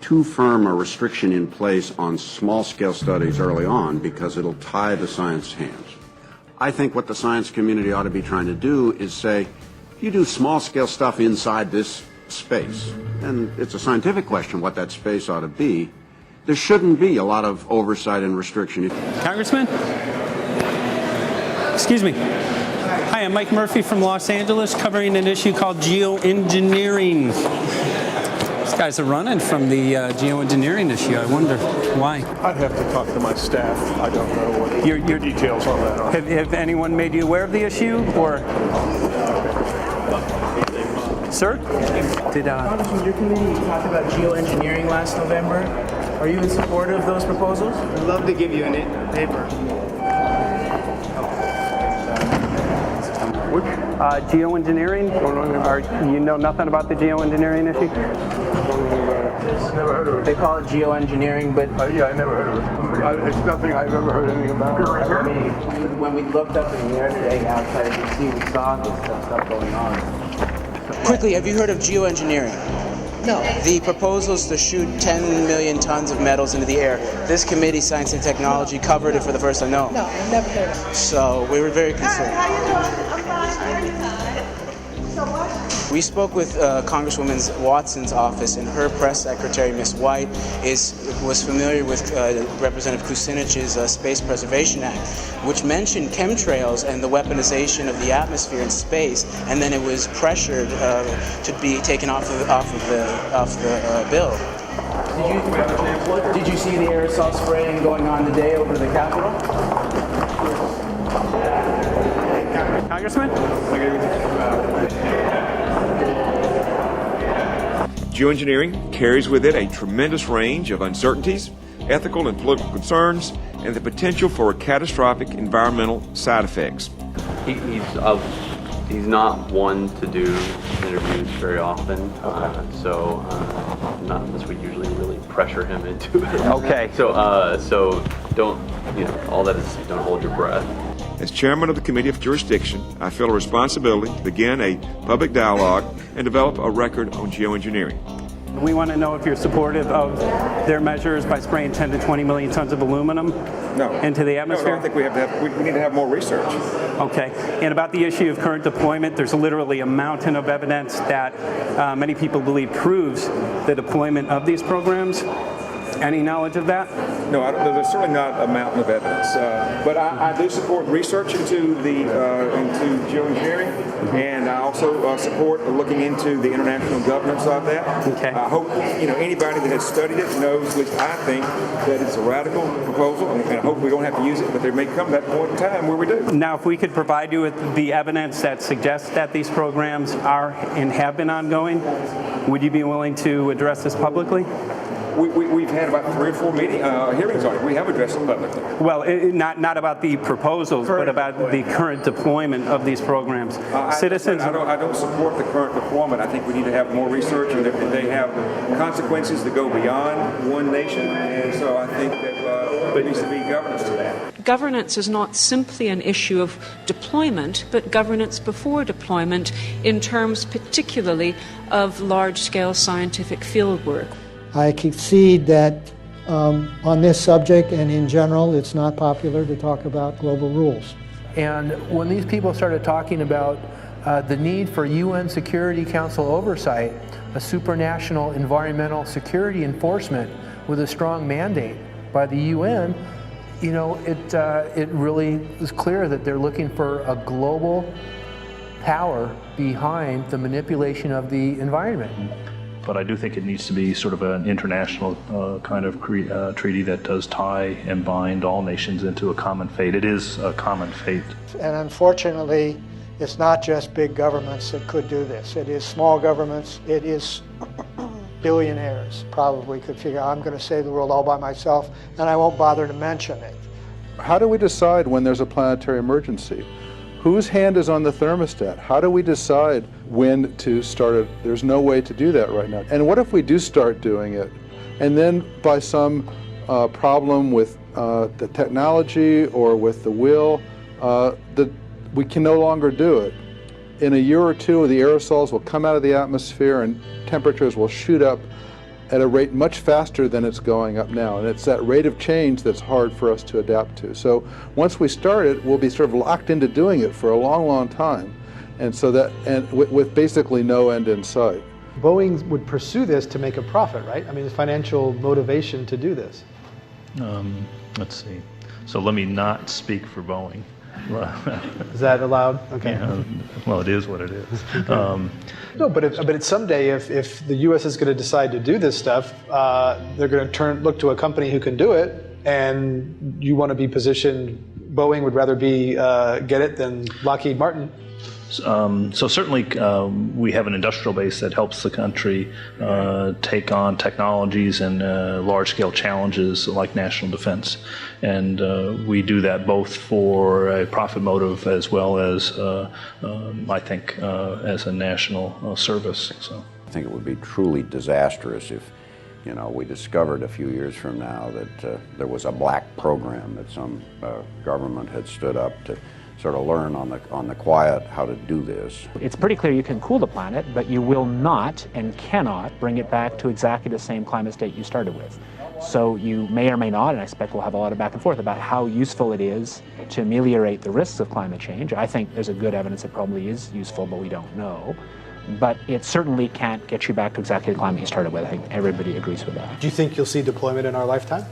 Speaker 29: too firm a restriction in place on small-scale studies early on because it'll tie the science hands. I think what the science community ought to be trying to do is say, if you do small-scale stuff inside this space, and it's a scientific question what that space ought to be, there shouldn't be a lot of oversight and restriction.
Speaker 22: Congressman? Excuse me. Hi, I'm Mike Murphy from Los Angeles, covering an issue called geoengineering. These guys are running from the geoengineering issue. I wonder why.
Speaker 26: I'd have to talk to my staff. I don't know what the details on that are.
Speaker 22: Have anyone made you aware of the issue, or? Sir?
Speaker 25: Congressman, your committee talked about geoengineering last November. Are you in support of those proposals? I'd love to give you a paper.
Speaker 22: Geoengineering? You know nothing about the geoengineering issue?
Speaker 25: like this.
Speaker 24: Never heard of it.
Speaker 25: They call it geoengineering, but
Speaker 24: yeah, I never heard of it. It's nothing I've ever heard anything about.
Speaker 25: I mean, when we looked up in the air today outside of DC, we saw this stuff going on. Quickly, have you heard of geoengineering?
Speaker 1: No.
Speaker 25: The proposal is to shoot 10 million tons of metals into the air. This committee, Science and Technology, covered it for the first time. No.
Speaker 1: No, I've never heard of it.
Speaker 25: So we were very concerned.
Speaker 1: How you doing? I'm fine. How are you? So what?
Speaker 25: We spoke with Congresswoman Watson's office, and her press secretary, Ms. White, was familiar with Representative Kucinich's Space Preservation Act, which mentioned chemtrails and the weaponization of the atmosphere in space, and then it was pressured to be taken off the bill. Did you see the aerosol spraying going on today over the Capitol?
Speaker 23: Congressman?
Speaker 2: Geoengineering carries with it a tremendous range of uncertainties, ethical and political concerns, and the potential for catastrophic environmental side effects.
Speaker 6: He's not one to do interviews very often, so not unless we usually really pressure him into it.
Speaker 22: Okay.
Speaker 6: So don't, all that is, don't hold your breath.
Speaker 2: As chairman of the Committee of Jurisdiction, I feel a responsibility to begin a public dialogue and develop a record on geoengineering.
Speaker 23: We want to know if you're supportive of their measures by spraying 10 to 20 million tons of aluminum into the atmosphere?
Speaker 2: No, I think we need to have more research.
Speaker 23: Okay. And about the issue of current deployment, there's literally a mountain of evidence that many people believe proves the deployment of these programs. Any knowledge of that?
Speaker 2: No, there's certainly not a mountain of evidence, but I do support research into geoengineering, and I also support looking into the international governance of that.
Speaker 23: Okay.
Speaker 2: I hope anybody that has studied it knows, at least I think, that it's a radical proposal, and I hope we don't have to use it, but there may come that point in time where we do.
Speaker 23: Now, if we could provide you with the evidence that suggests that these programs are and have been ongoing, would you be willing to address this publicly?
Speaker 2: We've had about 3 or 4 hearings on it. We have addressed it publicly.
Speaker 23: Well, not about the proposals, but about the current deployment of these programs. Citizens.
Speaker 2: I don't support the current deployment. I think we need to have more research, and they have consequences that go beyond one nation, and so I think that there needs to be governance to that.
Speaker 7: Governance is not simply an issue of deployment, but governance before deployment in terms particularly of large-scale scientific fieldwork.
Speaker 8: I concede that on this subject and in general, it's not popular to talk about global rules.
Speaker 11: And when these people started talking about the need for UN Security Council oversight, a supranational environmental security enforcement with a strong mandate by the UN, it really was clear that they're looking for a global power behind the manipulation of the environment.
Speaker 12: But I do think it needs to be sort of an international kind of treaty that does tie and bind all nations into a common fate. It is a common fate.
Speaker 8: And unfortunately, it's not just big governments that could do this. It is small governments. It is billionaires probably could figure, I'm going to save the world all by myself, and I won't bother to mention it.
Speaker 14: How do we decide when there's a planetary emergency? Whose hand is on the thermostat? How do we decide when to start it? There's no way to do that right now. And what if we do start doing it, and then by some problem with the technology or with the will, we can no longer do it? In a year or two, the aerosols will come out of the atmosphere and temperatures will shoot up at a rate much faster than it's going up now. And it's that rate of change that's hard for us to adapt to. So once we start it, we'll be sort of locked into doing it for a long, long time. And so with basically no end in sight.
Speaker 17: Boeing would pursue this to make a profit, right? I mean, there's financial motivation to do this.
Speaker 12: Let's see. So let me not speak for Boeing.
Speaker 17: Is that allowed? Okay.
Speaker 12: Yeah, well, it is what it is.
Speaker 17: No, but someday, if the U.S. is going to decide to do this stuff, they're going to look to a company who can do it, and you want to be positioned. Boeing would rather get it than Lockheed Martin.
Speaker 12: So certainly we have an industrial base that helps the country take on technologies and large-scale challenges like national defense. And we do that both for a profit motive as well as, I think, as a national service. So
Speaker 29: I think it would be truly disastrous if you know, we discovered a few years from now that there was a black program that some government had stood up to sort of learn on the quiet how to do this.
Speaker 20: It's pretty clear you can cool the planet, but you will not and cannot bring it back to exactly the same climate state you started with. So you may or may not, and I expect we'll have a lot of back and forth about how useful it is to ameliorate the risks of climate change. I think there's a good evidence it probably is useful, but we don't know. But it certainly can't get you back to exactly the climate you started with. I think everybody agrees with that.
Speaker 17: Do you think you'll see deployment in our lifetime?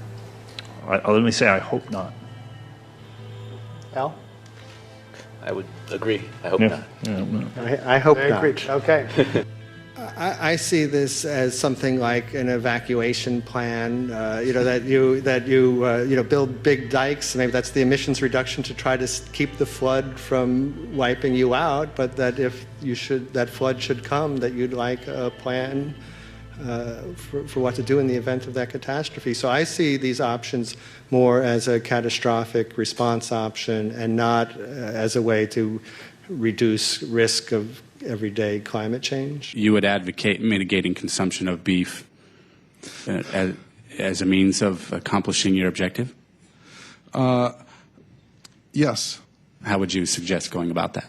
Speaker 12: Let me say I hope not.
Speaker 17: Al?
Speaker 6: I would agree. I hope
Speaker 12: Yeah.
Speaker 6: not.
Speaker 3: I hope
Speaker 17: Very
Speaker 3: not.
Speaker 17: agreed. Okay.
Speaker 3: I see this as something like an evacuation plan. That you build big dikes. Maybe that's the emissions reduction to try to keep the flood from wiping you out. But that if that flood should come, that you'd like a plan for what to do in the event of that catastrophe. So I see these options more as a catastrophic response option and not as a way to reduce risk of everyday climate change.
Speaker 4: You would advocate mitigating consumption of beef as a means of accomplishing your objective?
Speaker 5: Yes.
Speaker 4: How would you suggest going about that?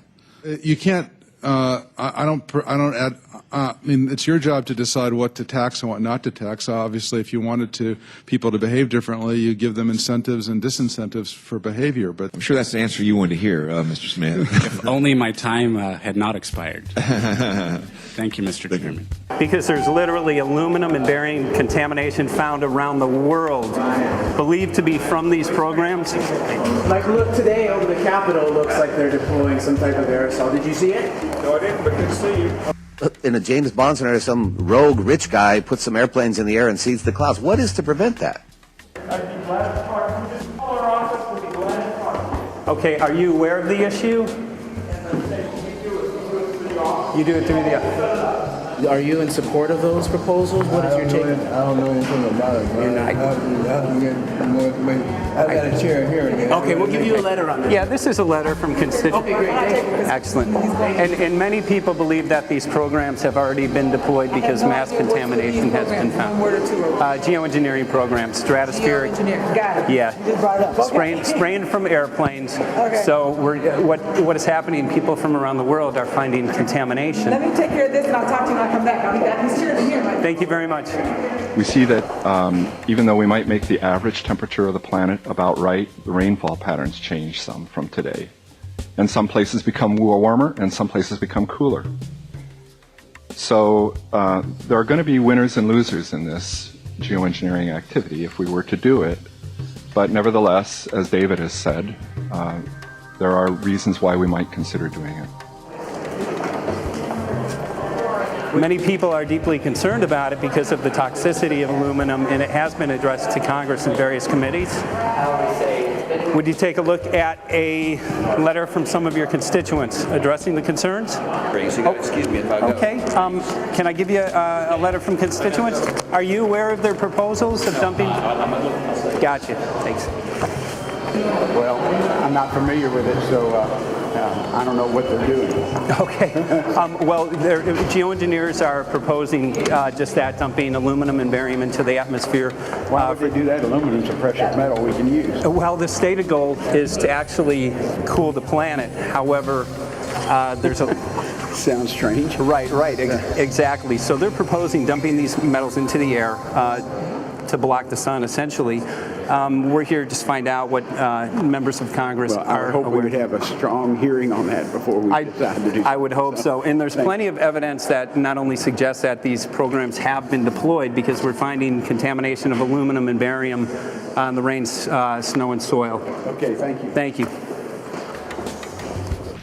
Speaker 5: You can't. I don't add. I mean, it's your job to decide what to tax and what not to tax. Obviously, if you wanted people to behave differently, you give them incentives and disincentives for behavior. But
Speaker 10: I'm sure that's the answer you wanted to hear, Mr. Smith.
Speaker 4: If only my time had not expired. Thank you, Mr. Chairman.
Speaker 23: Because there's literally aluminum and barium contamination found around the world, believed to be from these programs.
Speaker 13: Like, look, today over the Capitol looks like they're deploying some type of aerosol. Did you see it?
Speaker 2: No, I didn't, but good to see you.
Speaker 15: In a James Bond scenario, some rogue rich guy puts some airplanes in the air and sees the clouds. What is to prevent that?
Speaker 23: Okay, are you aware of the issue? You do it through the...
Speaker 13: Are you in support of those proposals? What is your take?
Speaker 16: I don't know anything about it, but I have to get more information. I've got a chair here again.
Speaker 23: Okay, we'll give you a letter on this. Yeah, this is a letter from constituents.
Speaker 13: Okay, great. Thank you.
Speaker 23: Excellent. And many people believe that these programs have already been deployed because mass contamination has been found. Geoengineering programs, stratospheric.
Speaker 13: Got it.
Speaker 23: Yeah.
Speaker 13: You just brought it up. Okay.
Speaker 23: Spraying from airplanes.
Speaker 13: Okay.
Speaker 23: So what is happening, people from around the world are finding contamination.
Speaker 13: Let me take care of this and I'll talk to you when I come back. I'll be back. He's here.
Speaker 23: Thank you very much.
Speaker 18: We see that even though we might make the average temperature of the planet about right, the rainfall patterns change some from today. And some places become warmer and some places become cooler. So there are going to be winners and losers in this geoengineering activity if we were to do it. But nevertheless, as David has said, there are reasons why we might consider doing it.
Speaker 23: Many people are deeply concerned about it because of the toxicity of aluminum, and it has been addressed to Congress in various committees. Would you take a look at a letter from some of your constituents addressing the concerns?
Speaker 21: Excuse me if I go.
Speaker 23: Okay. Can I give you a letter from constituents? Are you aware of their proposals of dumping? Gotcha. Thanks.
Speaker 19: Well, I'm not familiar with it, so I don't know what they're doing.
Speaker 23: Okay. Well, geoengineers are proposing just that, dumping aluminum and barium into the atmosphere.
Speaker 19: Why would they do that? Aluminum's a precious metal we can use.
Speaker 23: Well, the stated goal is to actually cool the planet. However, there's a...
Speaker 19: Sounds strange.
Speaker 23: Right, exactly. So they're proposing dumping these metals into the air to block the sun, essentially. We're here just to find out what members of Congress are.
Speaker 19: I hope we would have a strong hearing on that before we decide to do something.
Speaker 23: I would hope so. And there's plenty of evidence that not only suggests that these programs have been deployed, because we're finding contamination of aluminum and barium on the rain, snow, and soil.
Speaker 19: Okay, thank you.
Speaker 23: Thank you.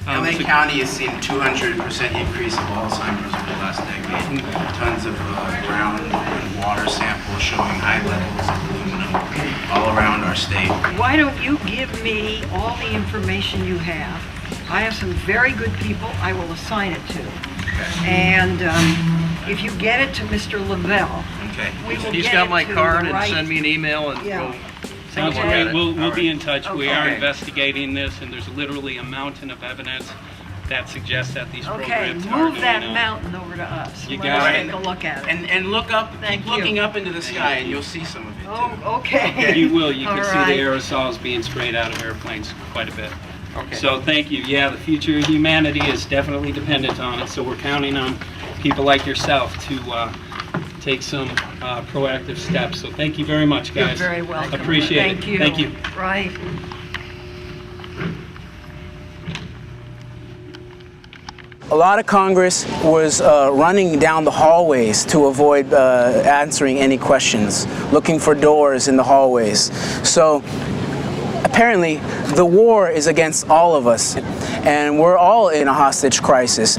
Speaker 25: LA County has seen a 200% increase of Alzheimer's over the last decade. Tons of ground and water samples showing high levels of aluminum all around our state.
Speaker 30: Why don't you give me all the information you have? I have some very good people I will assign it to. And if you get it to Mr. Lavelle, we will
Speaker 31: He's
Speaker 30: get
Speaker 31: got
Speaker 30: it
Speaker 31: my
Speaker 30: to
Speaker 31: card
Speaker 30: the
Speaker 31: and
Speaker 30: right...
Speaker 31: send me an email and
Speaker 30: Yeah.
Speaker 31: go take a look at it.
Speaker 23: We'll be in touch. We are
Speaker 31: Okay.
Speaker 23: investigating this, and there's literally a mountain of evidence
Speaker 4: that suggests that these
Speaker 30: Okay,
Speaker 4: programs are
Speaker 30: move that
Speaker 4: going on.
Speaker 30: mountain over to us.
Speaker 4: You
Speaker 30: Let
Speaker 4: got
Speaker 30: us
Speaker 4: it.
Speaker 30: take a look at it.
Speaker 31: And look up,
Speaker 30: Thank
Speaker 31: keep looking
Speaker 30: you.
Speaker 31: up into the sky, and you'll see some of it.
Speaker 30: Oh, okay.
Speaker 4: You will. You
Speaker 30: All
Speaker 4: can see
Speaker 30: right.
Speaker 4: the aerosols being sprayed out of airplanes quite a bit.
Speaker 31: Okay.
Speaker 4: So thank you. Yeah, the future of humanity is definitely dependent on it. So we're counting on people like yourself to take some proactive steps. So thank you very much, guys.
Speaker 30: You're very welcome.
Speaker 4: Appreciate
Speaker 30: Thank
Speaker 4: it.
Speaker 30: you.
Speaker 4: Thank you.
Speaker 30: Right.
Speaker 25: A lot of Congress was running down the hallways to avoid answering any questions, looking for doors in the hallways. So apparently the war is against all of us, and we're all in a hostage crisis.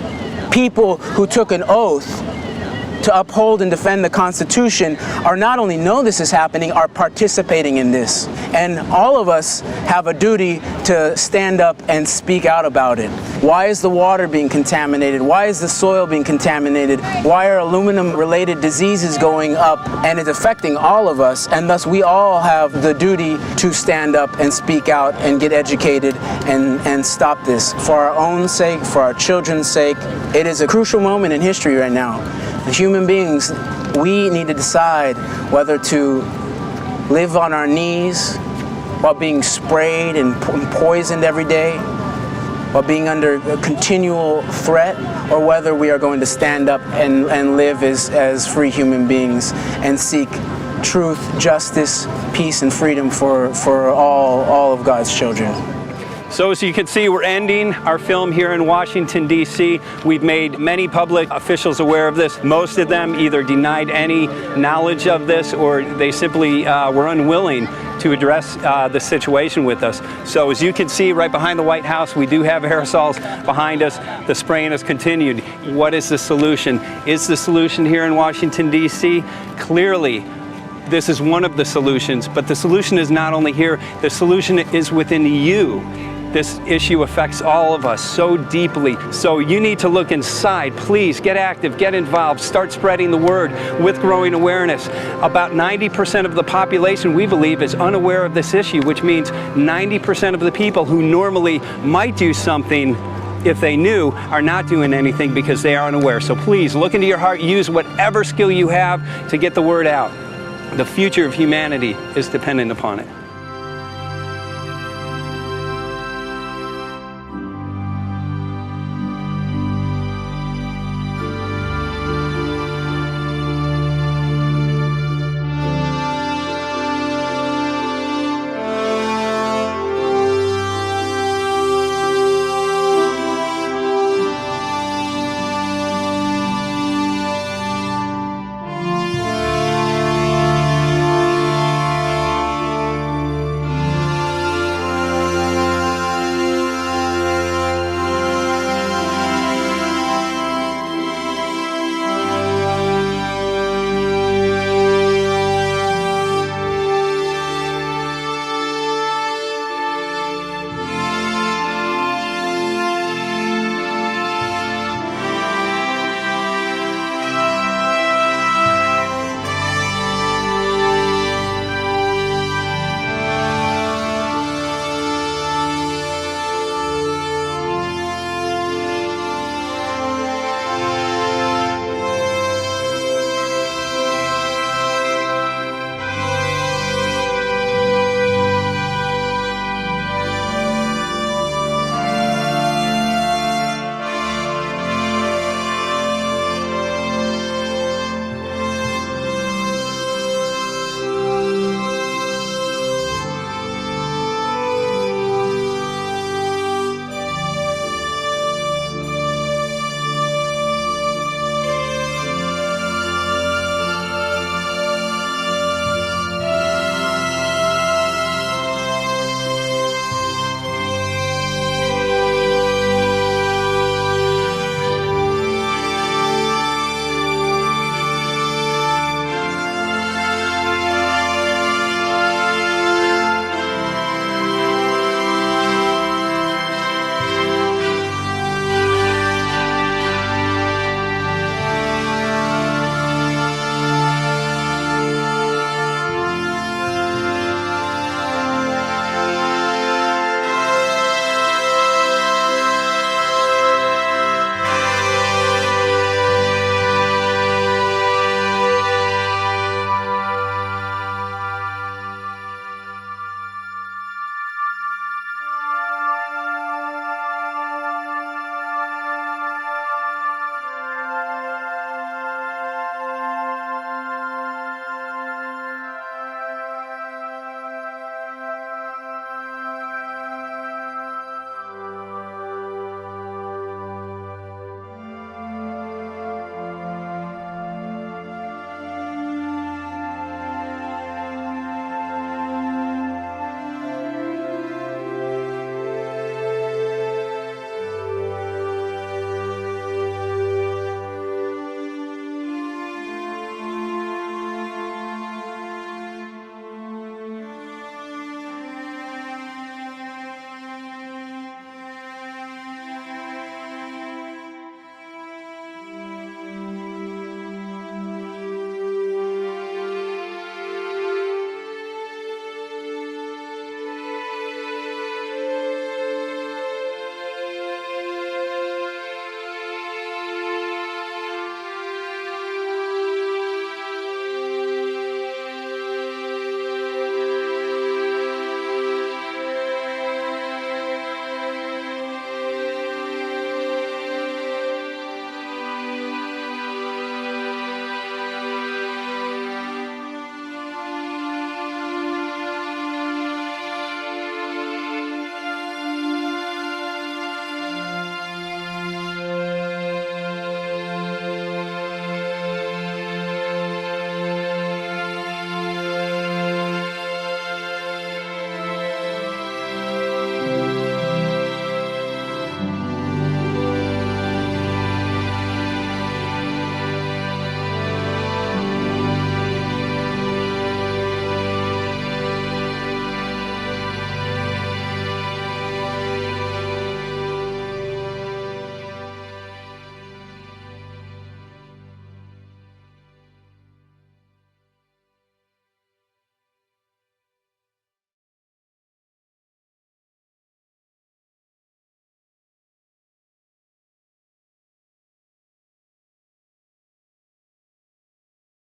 Speaker 25: People who took an oath to uphold and defend the Constitution are not only know this is happening, are participating in this. And all of us have a duty to stand up and speak out about it. Why is the water being contaminated? Why is the soil being contaminated? Why are aluminum-related diseases going up? And it's affecting all of us, and thus we all have the duty to stand up and speak out and get educated and stop this. For our own sake, for our children's sake, it is a crucial moment in history right now. As human beings, we need to decide whether to live on our knees while being sprayed and poisoned every day, while being under a continual threat, or whether we are going to stand up and live as free human beings and seek truth, justice, peace, and freedom for all of God's children.
Speaker 23: So as you can see, we're ending our film here in Washington, D.C. We've made many public officials aware of this. Most of them either denied any knowledge of this, or they simply were unwilling to address the situation with us. So as you can see right behind the White House, we do have aerosols behind us. The spraying has continued. What is the solution? Is the solution here in Washington, D.C.? Clearly, this is one of the solutions, but the solution is not only here, the solution is within you. This issue affects all of us so deeply. So you need to look inside. Please get active, get involved, start spreading the word with growing awareness. About 90% of the population, we believe, is unaware of this issue, which means 90% of the people who normally might do something if they knew are not doing anything because they are unaware. So please look into your heart, use whatever skill you have to get the word out. The future of humanity is dependent upon it.